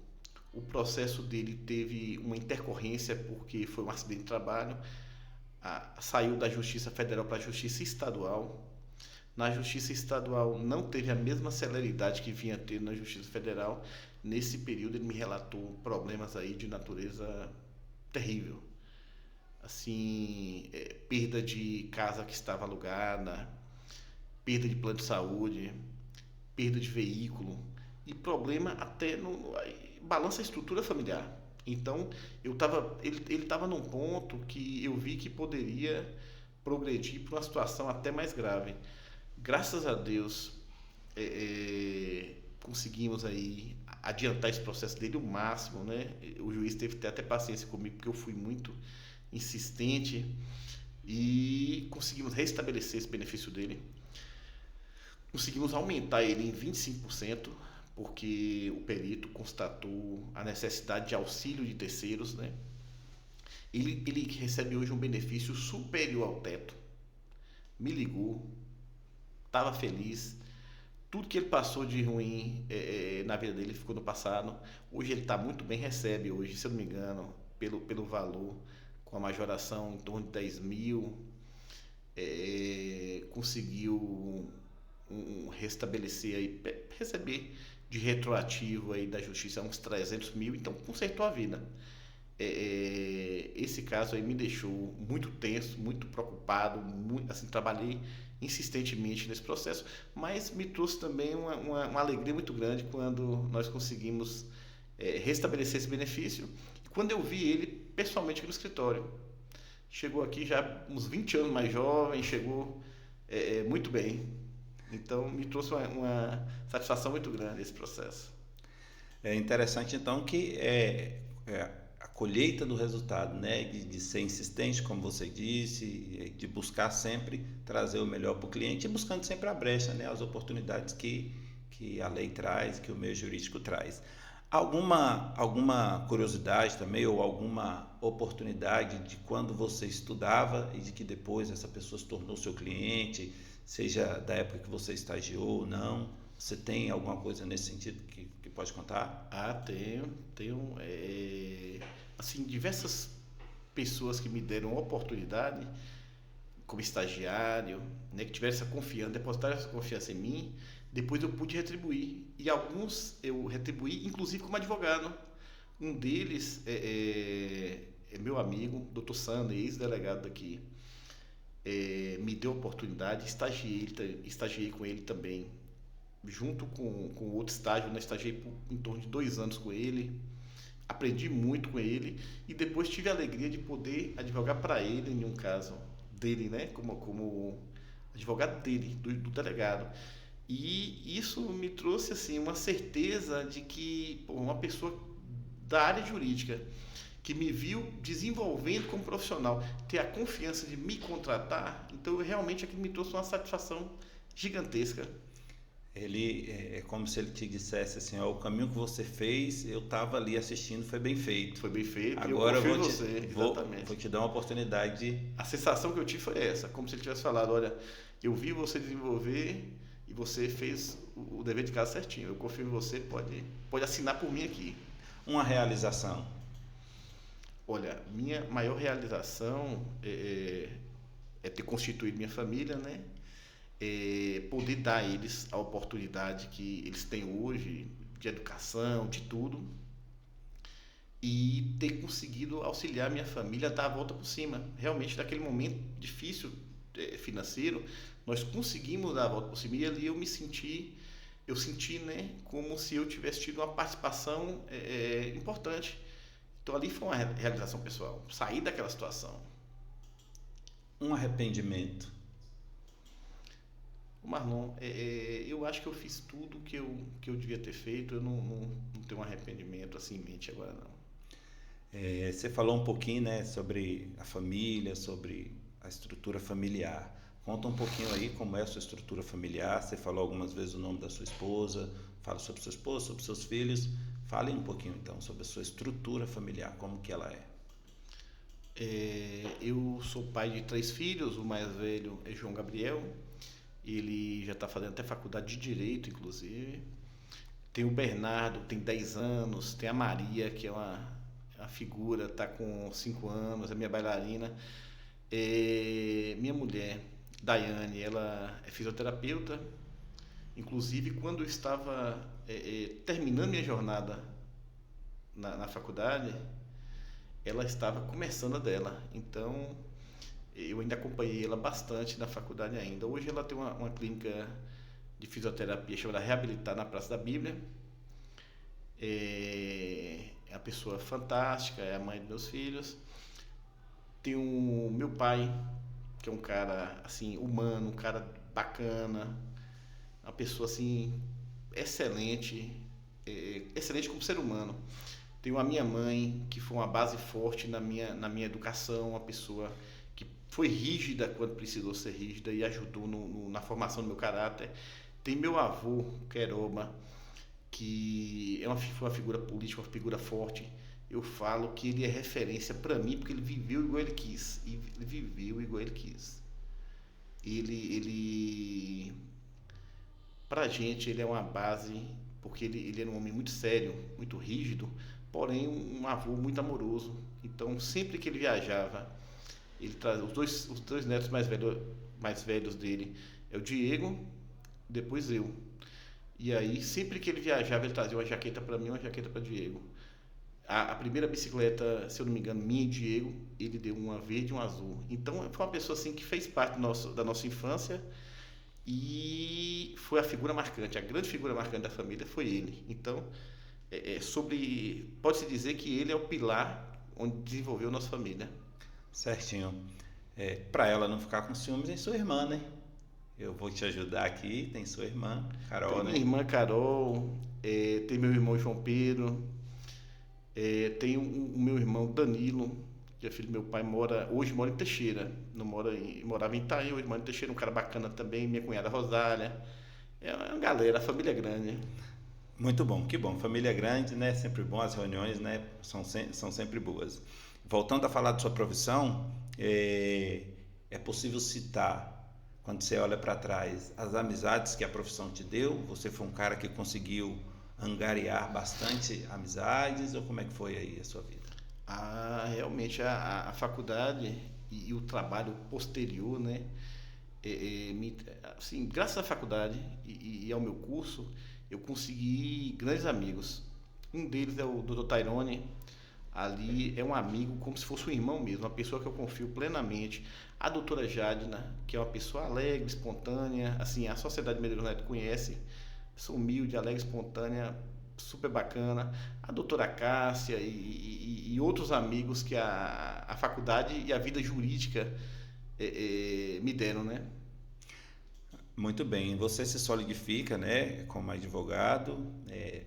o processo dele teve uma intercorrência porque foi um acidente de trabalho, saiu da Justiça Federal para a Justiça Estadual. Na Justiça Estadual não teve a mesma celeridade que vinha ter na Justiça Federal. Nesse período ele me relatou problemas aí de natureza terrível. Assim, perda de casa que estava alugada, perda de plano de saúde, perda de veículo e problema até balança a estrutura familiar. Então, ele estava num ponto que eu vi que poderia progredir para uma situação até mais grave. Graças a Deus, conseguimos aí adiantar esse processo dele o máximo, né? O juiz teve que ter até paciência comigo porque eu fui muito insistente e conseguimos restabelecer esse benefício dele. Conseguimos aumentar ele em 25%, porque o perito constatou a necessidade de auxílio de terceiros, né? Ele recebe hoje um benefício superior ao teto. Me ligou, estava feliz. Tudo que ele passou de ruim na vida dele ficou no passado. Hoje ele está muito bem, recebe hoje, se eu não me engano, pelo valor, com a majoração em torno de 10 mil. Conseguiu restabelecer aí, receber de retroativo aí da justiça uns 300 mil, então consertou a vida. Esse caso aí me deixou muito tenso, muito preocupado, assim, trabalhei insistentemente nesse processo, mas me trouxe também uma alegria muito grande quando nós conseguimos restabelecer esse benefício. Quando eu vi ele pessoalmente aqui no escritório, chegou aqui já uns 20 anos mais jovem, chegou muito bem. Então me trouxe uma satisfação muito grande esse processo. É interessante então que a colheita do resultado, né, de ser insistente, como você disse, de buscar sempre trazer o melhor para o cliente e buscando sempre a brecha, né, as oportunidades que a lei traz, que o meio jurídico traz. Alguma curiosidade também ou alguma oportunidade de quando você estudava e de que depois essa pessoa se tornou seu cliente, seja da época que você estagiou ou não? Você tem alguma coisa nesse sentido que pode contar? Tenho assim, diversas pessoas que me deram oportunidade como estagiário, né, que tiveram essa confiança, depositaram essa confiança em mim. Depois eu pude retribuir, e alguns eu retribuí inclusive como advogado. Um deles é meu amigo, Dr. Sander, ex-delegado daqui, me deu a oportunidade, estagiei com ele também, junto com outro estágio, né? Estagiei por em torno de 2 anos com ele, aprendi muito com ele e depois tive a alegria de poder advogar para ele em um caso dele, né? Como advogado dele, do delegado. E isso me trouxe assim uma certeza de que uma pessoa da área jurídica que me viu desenvolvendo como profissional, ter a confiança de me contratar, então realmente aquilo me trouxe uma satisfação gigantesca. Ele é como se ele te dissesse assim, ó, o caminho que você fez, eu estava ali assistindo, foi bem feito. Foi bem feito. Agora eu confio em você, exatamente. Vou te dar uma oportunidade de... A sensação que eu tive foi essa, como se ele tivesse falado, olha, eu vi você desenvolver e você fez o dever de casa certinho. Eu confio em você, pode assinar por mim aqui. Uma realização. Olha, minha maior realização é ter constituído minha família, né? Poder dar a eles a oportunidade que eles têm hoje de educação, de tudo, e ter conseguido auxiliar minha família a dar a volta por cima. Realmente, naquele momento difícil financeiro, nós conseguimos dar a volta por cima e ali eu senti, né, como se eu tivesse tido uma participação importante. Então ali foi uma realização pessoal, sair daquela situação. Um arrependimento. Marlon, eu acho que eu fiz tudo que eu devia ter feito, eu não tenho um arrependimento assim em mente agora não. Você falou um pouquinho, né, sobre a família, sobre a estrutura familiar. Conta um pouquinho aí como é a sua estrutura familiar. Você falou algumas vezes o nome da sua esposa, fala sobre sua esposa, sobre seus filhos. Fale um pouquinho então sobre a sua estrutura familiar, como que ela é. Eu sou pai de 3 filhos, o mais velho é João Gabriel, ele já está fazendo até faculdade de Direito, inclusive. Tem o Bernardo, tem 10 anos, tem a Maria, que é uma figura, está com 5 anos, é minha bailarina. Minha mulher, Daiane, ela é fisioterapeuta. Inclusive, quando eu estava terminando minha jornada na faculdade, ela estava começando a dela. Então, eu ainda acompanhei ela bastante na faculdade ainda. Hoje ela tem uma clínica de fisioterapia chamada Reabilitar na Praça da Bíblia. É uma pessoa fantástica, é a mãe dos meus filhos. Tem o meu pai, que é um cara assim humano, um cara bacana, uma pessoa assim excelente, excelente como ser humano. Tenho a minha mãe, que foi uma base forte na minha educação, uma pessoa que foi rígida quando precisou ser rígida e ajudou na formação do meu caráter. Tem meu avô, Queroba, que foi uma figura política, uma figura forte. Eu falo que ele é referência para mim porque ele viveu igual ele quis. Ele viveu igual ele quis. Ele pra gente, ele é uma base, porque ele era um homem muito sério, muito rígido, porém um avô muito amoroso. Então, sempre que ele viajava, ele traz os dois netos mais velhos dele, é o Diego, depois eu. E aí, sempre que ele viajava, ele trazia uma jaqueta para mim, uma jaqueta para Diego. A primeira bicicleta, se eu não me engano, minha e Diego, ele deu uma verde e uma azul. Então, foi uma pessoa assim que fez parte da nossa infância e foi a figura marcante, a grande figura marcante da família foi ele. Então, pode-se dizer que ele é o pilar onde desenvolveu a nossa família. Certinho. Para ela não ficar com ciúmes, tem sua irmã, né? Eu vou te ajudar aqui, tem sua irmã, Carol, Tem né? minha irmã Carol, tem meu irmão João Pedro, tem o meu irmão Danilo, que é filho do meu pai, hoje mora em Teixeira, não morava em Itaim, hoje mora em Teixeira, um cara bacana também, minha cunhada Rosália. É uma galera, a família é grande. Muito bom, que bom. Família grande, né? Sempre bom, as reuniões, né? São sempre boas. Voltando a falar de sua profissão, é possível citar, quando você olha para trás, as amizades que a profissão te deu? Você foi um cara que conseguiu angariar bastante amizades, ou como é que foi aí a sua vida? Realmente a faculdade e o trabalho posterior, né? Assim, graças à faculdade e ao meu curso, eu consegui grandes amigos. Um deles é o Dr. Tairone. Ali é um amigo como se fosse um irmão mesmo, uma pessoa que eu confio plenamente. A doutora Jadna, que é uma pessoa alegre, espontânea, assim, a sociedade Medeiros Neto conhece, sou humilde, alegre, espontânea, super bacana. A doutora Cássia e outros amigos que a faculdade e a vida jurídica me deram, né? Muito bem, você se solidifica, né, como advogado,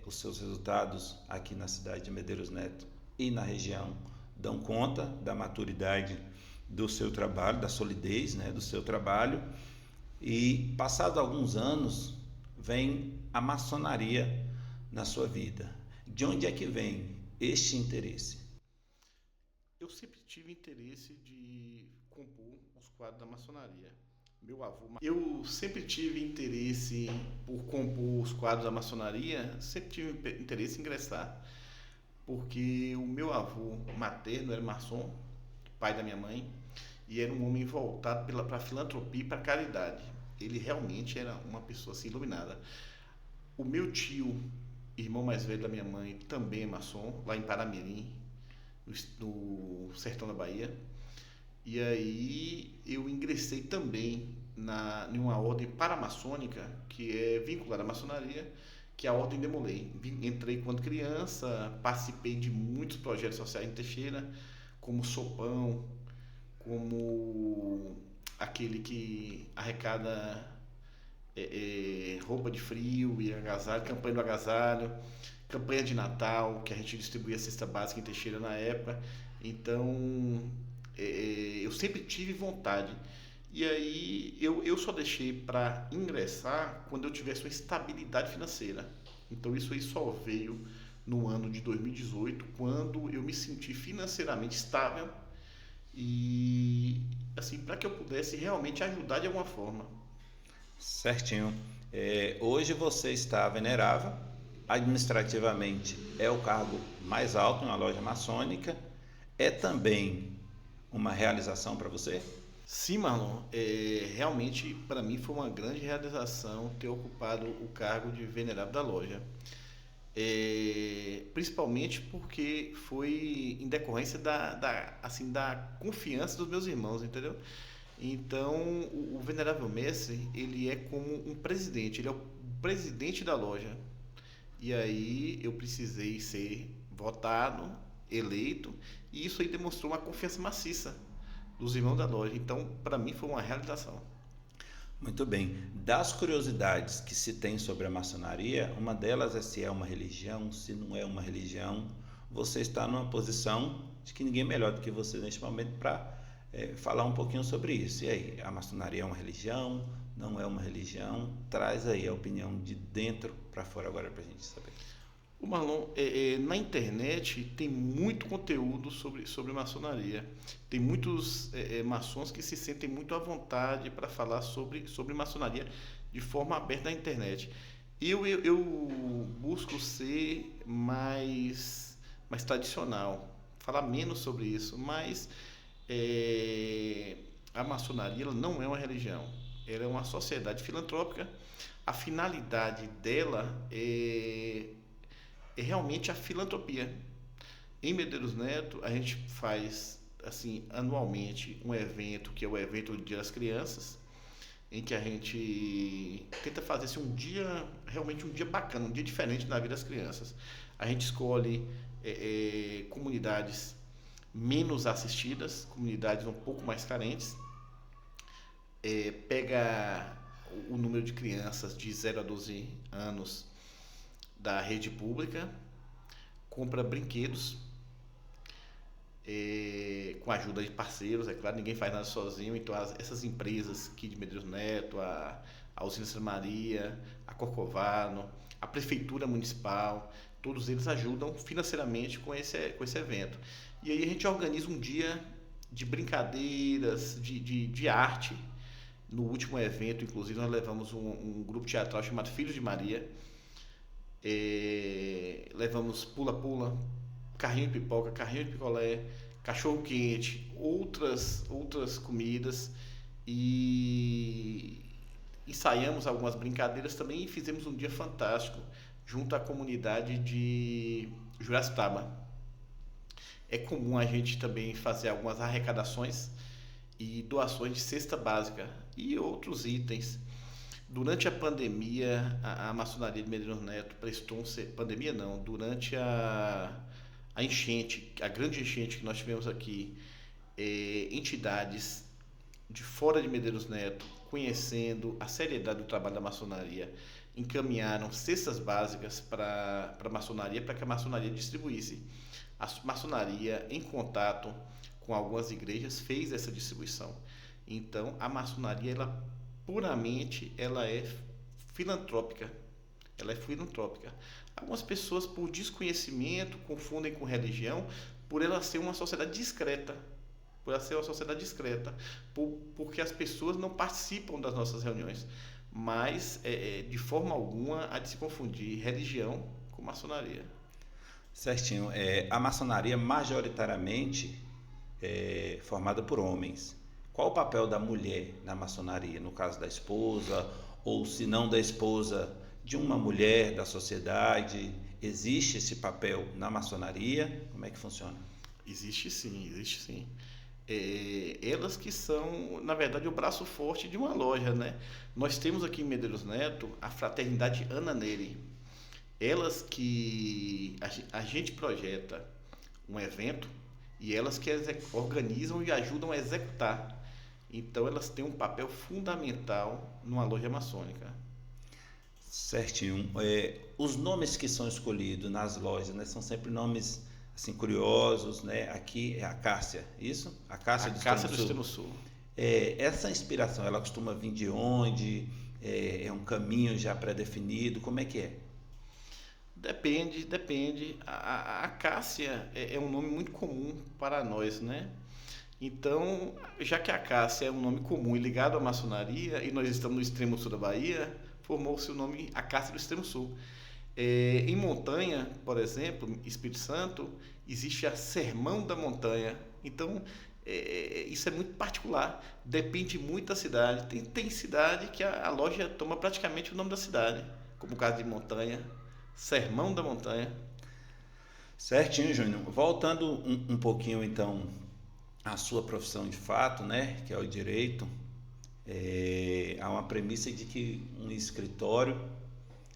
os seus resultados aqui na cidade de Medeiros Neto e na região dão conta da maturidade do seu trabalho, da solidez, né, do seu trabalho. E passados alguns anos, vem a maçonaria na sua vida. De onde é que vem este interesse? Eu sempre tive interesse de compor os quadros da maçonaria. Meu avô. Eu sempre tive interesse por compor os quadros da maçonaria, sempre tive interesse em ingressar, porque o meu avô materno era maçom, pai da minha mãe, e era um homem voltado para a filantropia e para a caridade. Ele realmente era uma pessoa assim, iluminada. O meu tio, irmão mais velho da minha mãe, também é maçom, lá em Paramirim, no sertão da Bahia. E aí eu ingressei também em uma ordem paramaçônica que é vinculada à maçonaria, que é a Ordem Demolei. Entrei quando criança, participei de muitos projetos sociais em Teixeira, como Sopão, como aquele que arrecada roupa de frio e agasalho, campanha do agasalho, campanha de Natal, que a gente distribuía cesta básica em Teixeira na época. Então, eu sempre tive vontade E aí eu só deixei para ingressar quando eu tivesse uma estabilidade financeira. Então isso aí só veio no ano de 2018, quando eu me senti financeiramente estável e assim, para que eu pudesse realmente ajudar de alguma forma. Certinho. Hoje você está venerável, administrativamente é o cargo mais alto em uma loja maçônica, é também uma realização para você? Sim, Marlon, realmente para mim foi uma grande realização ter ocupado o cargo de venerável da loja. Principalmente porque foi em decorrência assim, da confiança dos meus irmãos, entendeu? Então, o venerável mestre, ele é como um presidente, ele é o presidente da loja. E aí eu precisei ser votado, eleito, e isso aí demonstrou uma confiança maciça dos irmãos da loja. Então, para mim foi uma realização. Muito bem. Das curiosidades que se tem sobre a maçonaria, uma delas é se é uma religião, se não é uma religião. Você está numa posição de que ninguém é melhor do que você neste momento para falar um pouquinho sobre isso. E aí, a maçonaria é uma religião? Não é uma religião? Traz aí a opinião de dentro para fora agora para a gente saber. O Marlon, na internet tem muito conteúdo sobre maçonaria. Tem muitos maçons que se sentem muito à vontade para falar sobre maçonaria de forma aberta na internet. Eu busco ser mais tradicional, falar menos sobre isso, mas a maçonaria ela não é uma religião, ela é uma sociedade filantrópica. A finalidade dela é realmente a filantropia. Em Medeiros Neto, a gente faz assim anualmente um evento que é o evento do Dia das Crianças, em que a gente tenta fazer assim, um dia, realmente um dia bacana, um dia diferente na vida das crianças. A gente escolhe comunidades menos assistidas, comunidades um pouco mais carentes, pega o número de crianças de 0 a 12 anos da rede pública, compra brinquedos, com a ajuda de parceiros, é claro, ninguém faz nada sozinho, então essas empresas aqui de Medeiros Neto, a Usina Santa Maria, a Corcovado, a Prefeitura Municipal, todos eles ajudam financeiramente com esse evento. E aí a gente organiza um dia de brincadeiras, de arte. No último evento, inclusive, nós levamos um grupo teatral chamado Filhos de Maria. Levamos pula-pula, carrinho de pipoca, carrinho de picolé, cachorro quente, outras comidas, e ensaiamos algumas brincadeiras também e fizemos um dia fantástico junto à comunidade de Jurastaba. É comum a gente também fazer algumas arrecadações e doações de cesta básica e outros itens. Durante a pandemia, a maçonaria de Medeiros Neto prestou pandemia não, durante a enchente, a grande enchente que nós tivemos aqui, entidades de fora de Medeiros Neto, conhecendo a seriedade do trabalho da maçonaria, encaminharam cestas básicas para a maçonaria, para que a maçonaria distribuísse. A maçonaria, em contato com algumas igrejas, fez essa distribuição. Então, a maçonaria, ela puramente, ela é filantrópica. Ela é filantrópica. Algumas pessoas, por desconhecimento, confundem com religião, por ela ser uma sociedade discreta. Porque as pessoas não participam das nossas reuniões. Mas, de forma alguma, há de se confundir religião com maçonaria. Certinho. A maçonaria majoritariamente é formada por homens. Qual o papel da mulher na maçonaria? No caso da esposa, ou se não da esposa, de uma mulher da sociedade? Existe esse papel na maçonaria? Como é que funciona? Existe sim. Elas que são, na verdade, o braço forte de uma loja, né? Nós temos aqui em Medeiros Neto a Fraternidade Ana Neri. Elas que a gente projeta um evento e elas que organizam e ajudam a executar. Então elas têm um papel fundamental numa loja maçônica. Certinho. Os nomes que são escolhidos nas lojas, né, são sempre nomes assim curiosos, né? Aqui é a Cássia, isso? A Cássia do Extremo Sul. Essa inspiração, ela costuma vir de onde? É um caminho já pré-definido? Como é que é? Depende. A acácia é um nome muito comum para nós, né? Então, já que a acácia é um nome comum e ligado à maçonaria, e nós estamos no extremo sul da Bahia, formou-se o nome acácia do extremo sul. Em montanha, por exemplo, Espírito Santo, existe a Sermão da Montanha. Então, isso é muito particular, depende muito da cidade. Tem cidade que a loja toma praticamente o nome da cidade, como o caso de Montanha, Sermão da Montanha. Certinho, Júnior. Voltando um pouquinho, então, à sua profissão de fato, né? Que é o direito. Há uma premissa de que um escritório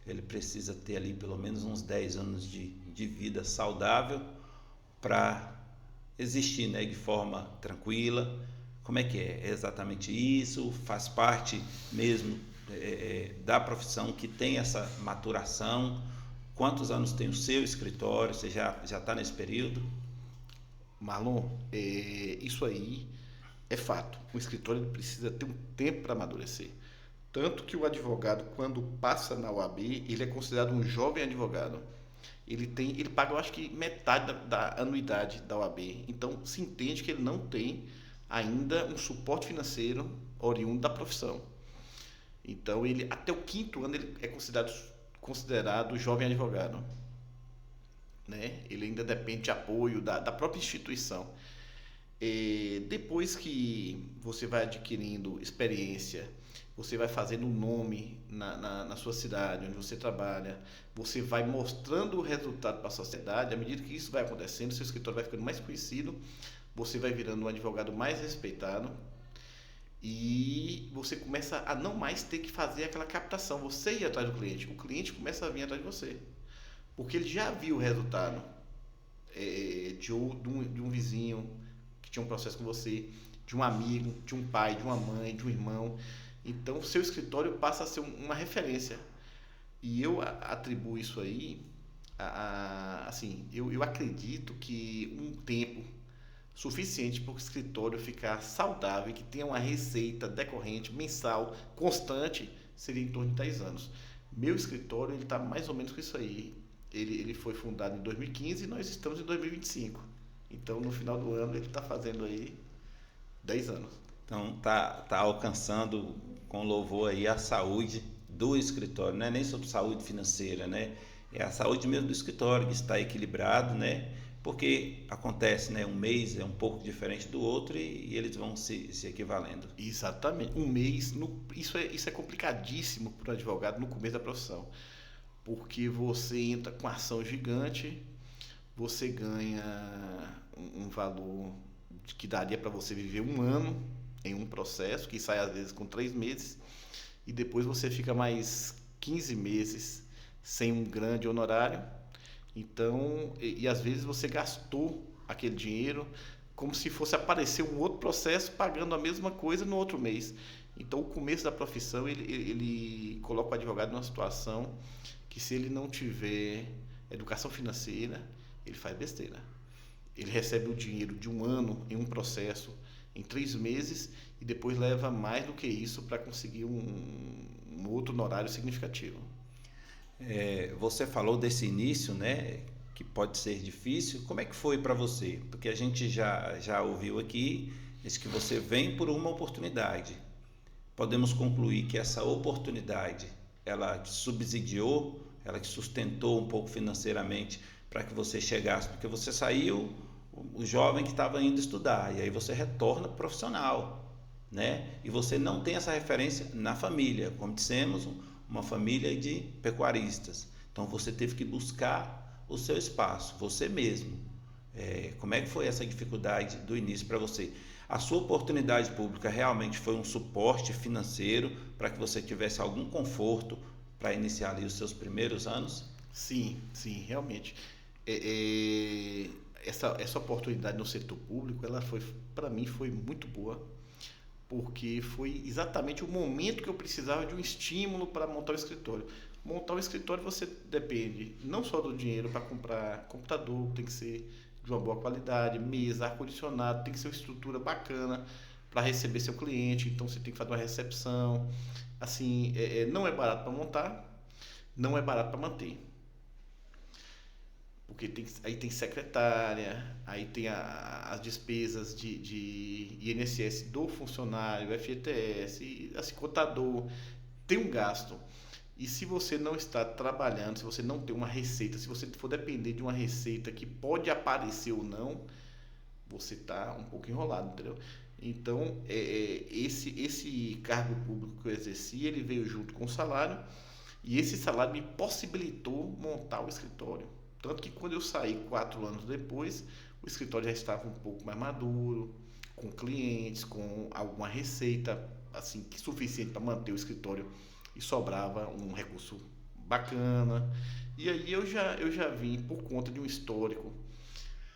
ele precisa ter ali pelo menos uns 10 anos de vida saudável para existir, né, de forma tranquila. Como é que é? É exatamente isso? Faz parte mesmo da profissão que tem essa maturação? Quantos anos tem o seu escritório? Você já está nesse período? Marlon, isso aí é fato. O escritório ele precisa ter um tempo para amadurecer. Tanto que o advogado, quando passa na OAB, ele é considerado um jovem advogado. Ele paga, eu acho que metade da anuidade da OAB. Então, se entende que ele não tem ainda um suporte financeiro oriundo da profissão. Então, ele até o quinto ano ele é considerado jovem advogado, né? Ele ainda depende de apoio da própria instituição. Depois que você vai adquirindo experiência, você vai fazendo um nome na sua cidade, onde você trabalha, você vai mostrando o resultado para a sociedade. À medida que isso vai acontecendo, seu escritório vai ficando mais conhecido, você vai virando um advogado mais respeitado e você começa a não mais ter que fazer aquela captação, você ir atrás do cliente. O cliente começa a vir atrás de você, porque ele já viu o resultado de um vizinho que tinha um processo com você, de um amigo, de um pai, de uma mãe, de um irmão. Então, o seu escritório passa a ser uma referência. E eu atribuo isso aí assim, eu acredito que um tempo suficiente para o escritório ficar saudável e que tenha uma receita decorrente, mensal, constante, seria em torno de 10 anos. Meu escritório está mais ou menos com isso aí. Ele foi fundado em 2015 e nós estamos em 2025. Então, no final do ano, ele está fazendo aí 10 anos. Então, tá alcançando com louvor aí a saúde do escritório, não é nem sobre saúde financeira, né? É a saúde mesmo do escritório que está equilibrado, né? Porque acontece, né? Um mês é um pouco diferente do outro e eles vão se equivalendo. Exatamente. Um mês, isso é complicadíssimo para o advogado no começo da profissão, porque você entra com ação gigante, você ganha um valor que daria para você viver um ano em um processo, que sai às vezes com 3 meses, e depois você fica mais 15 meses sem um grande honorário. Então, e às vezes você gastou aquele dinheiro como se fosse aparecer um outro processo pagando a mesma coisa no outro mês. Então, o começo da profissão, ele coloca o advogado numa situação que, se ele não tiver educação financeira, ele faz besteira. Ele recebe o dinheiro de um ano em um processo em 3 meses e depois leva mais do que isso para conseguir um outro honorário significativo. Você falou desse início, né? Que pode ser difícil. Como é que foi para você? Porque a gente já ouviu aqui diz que você vem por uma oportunidade. Podemos concluir que essa oportunidade ela te subsidiou, ela te sustentou um pouco financeiramente para que você chegasse, porque você saiu o jovem que estava indo estudar e aí você retorna profissional, né? E você não tem essa referência na família, como dissemos, uma família de pecuaristas. Então você teve que buscar o seu espaço, você mesmo. Como é que foi essa dificuldade do início para você? A sua oportunidade pública realmente foi um suporte financeiro para que você tivesse algum conforto para iniciar ali os seus primeiros anos? Sim, realmente. Essa oportunidade no setor público, ela foi, para mim, foi muito boa, porque foi exatamente o momento que eu precisava de um estímulo para montar o escritório. Montar um escritório você depende não só do dinheiro para comprar computador, tem que ser de uma boa qualidade, mesa, ar-condicionado, tem que ser uma estrutura bacana para receber seu cliente, então você tem que fazer uma recepção. Assim, não é barato para montar, não é barato para manter. Porque aí tem secretária, aí tem as despesas de INSS do funcionário, FGTS, assim, contador, tem um gasto. E se você não está trabalhando, se você não tem uma receita, se você for depender de uma receita que pode aparecer ou não, você está um pouco enrolado, entendeu? Então, esse cargo público que eu exerci, ele veio junto com o salário, e esse salário me possibilitou montar o escritório. Tanto que quando eu saí 4 anos depois, o escritório já estava um pouco mais maduro, com clientes, com alguma receita assim suficiente para manter o escritório e sobrava um recurso bacana. E aí eu já vim por conta de um histórico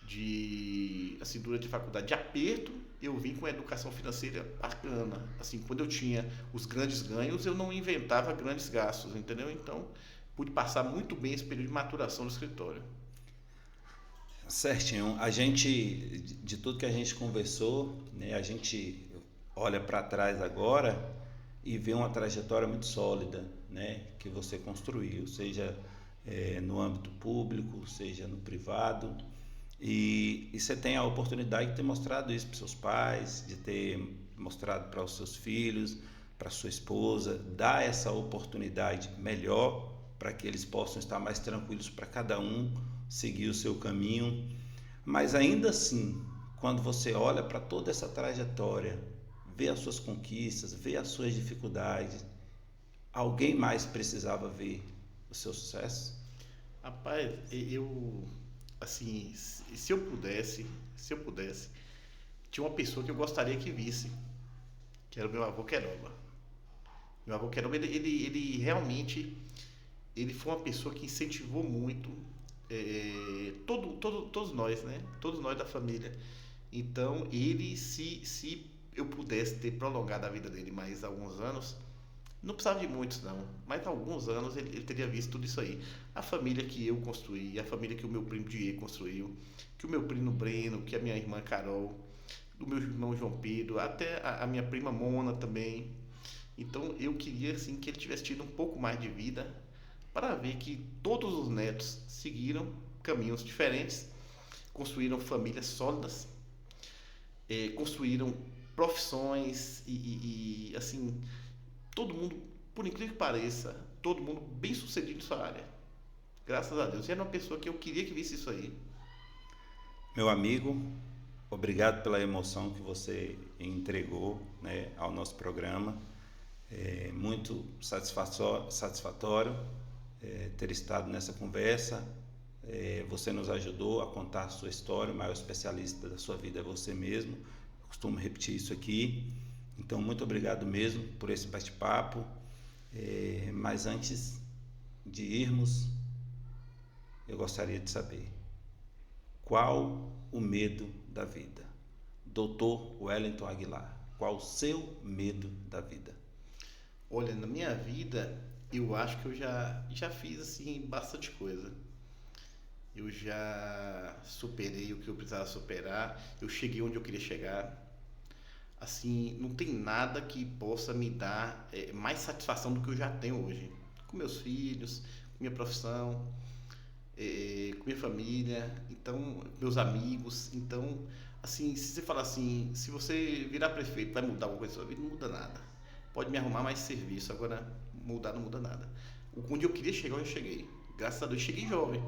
de assim durante a faculdade de aperto, eu vim com a educação financeira bacana. Assim, quando eu tinha os grandes ganhos, eu não inventava grandes gastos, entendeu? Então, pude passar muito bem esse período de maturação no escritório. Certinho. De tudo que a gente conversou, né, a gente olha para trás agora e vê uma trajetória muito sólida, né, que você construiu, seja no âmbito público, seja no privado. E você tem a oportunidade de ter mostrado isso para seus pais, de ter mostrado para os seus filhos, para sua esposa, dar essa oportunidade melhor para que eles possam estar mais tranquilos para cada um seguir o seu caminho. Mas ainda assim, quando você olha para toda essa trajetória, vê as suas conquistas, vê as suas dificuldades, alguém mais precisava ver o seu sucesso? Rapaz, eu assim, se eu pudesse, tinha uma pessoa que eu gostaria que visse, que era o meu avô Queroba. Meu avô Queroba, ele realmente, ele foi uma pessoa que incentivou muito todos nós, né? Todos nós da família. Então, ele, se eu pudesse ter prolongado a vida dele mais alguns anos, não precisava de muitos, não, mas alguns anos ele teria visto tudo isso aí. A família que eu construí, a família que o meu primo Diego construiu, que o meu primo Breno, que a minha irmã Carol, do meu irmão João Pedro, até a minha prima Mona também. Então eu queria assim que ele tivesse tido um pouco mais de vida para ver que todos os netos seguiram caminhos diferentes, construíram famílias sólidas, construíram profissões e assim todo mundo, por incrível que pareça, todo mundo bem sucedido em sua área. Graças a Deus. E era uma pessoa que eu queria que visse isso aí. Meu amigo, obrigado pela emoção que você entregou, né, ao nosso programa. É muito satisfatório ter estado nessa conversa. Você nos ajudou a contar a sua história, o maior especialista da sua vida é você mesmo. Eu costumo repetir isso aqui. Então, muito obrigado mesmo por esse bate-papo. Mas antes de irmos, eu gostaria de saber qual o medo da vida? Dr. Wellington Aguilar, qual o seu medo da vida? Olha, na minha vida, eu acho que eu já fiz assim bastante coisa. Eu já superei o que eu precisava superar, eu cheguei onde eu queria chegar. Assim, não tem nada que possa me dar mais satisfação do que eu já tenho hoje. Com meus filhos, com minha profissão, com minha família, então, meus amigos. Então, assim, se você falar assim, se você virar prefeito, vai mudar alguma coisa na sua vida? Não muda nada. Pode me arrumar mais serviço, agora mudar não muda nada. Onde eu queria chegar, eu já cheguei. Graças a Deus, cheguei jovem.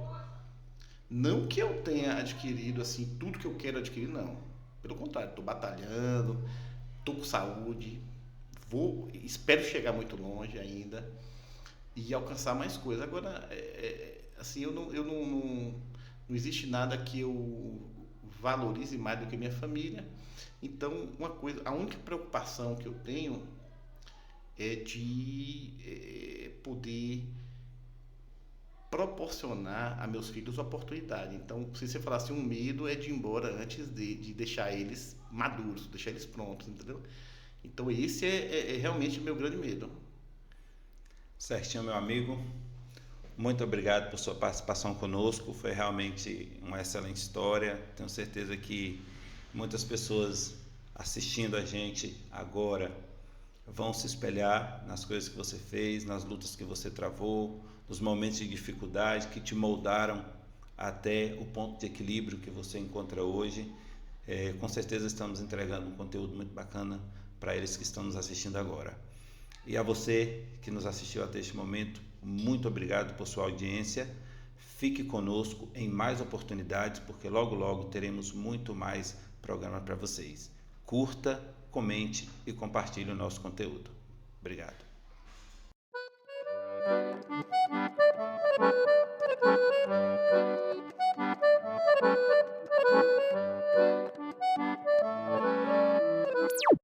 Não que eu tenha adquirido assim tudo que eu quero adquirir, não. Pelo contrário, estou batalhando, estou com saúde, espero chegar muito longe ainda e alcançar mais coisas. Agora, assim, não existe nada que eu valorize mais do que minha família. Então, a única preocupação que eu tenho é de poder proporcionar a meus filhos oportunidade. Então, se você falar assim, um medo é de ir embora antes de deixar eles maduros, deixar eles prontos, entendeu? Então, esse é realmente o meu grande medo. Certinho, meu amigo. Muito obrigado por sua participação conosco. Foi realmente uma excelente história. Tenho certeza que muitas pessoas assistindo a gente agora vão se espelhar nas coisas que você fez, nas lutas que você travou, nos momentos de dificuldade que te moldaram até o ponto de equilíbrio que você encontra hoje. Com certeza estamos entregando um conteúdo muito bacana para eles que estão nos assistindo agora. E a você que nos assistiu até este momento, muito obrigado por sua audiência. Fique conosco em mais oportunidades, porque logo logo teremos muito mais programa para vocês. Curta, comente e compartilhe o nosso conteúdo. Obrigado.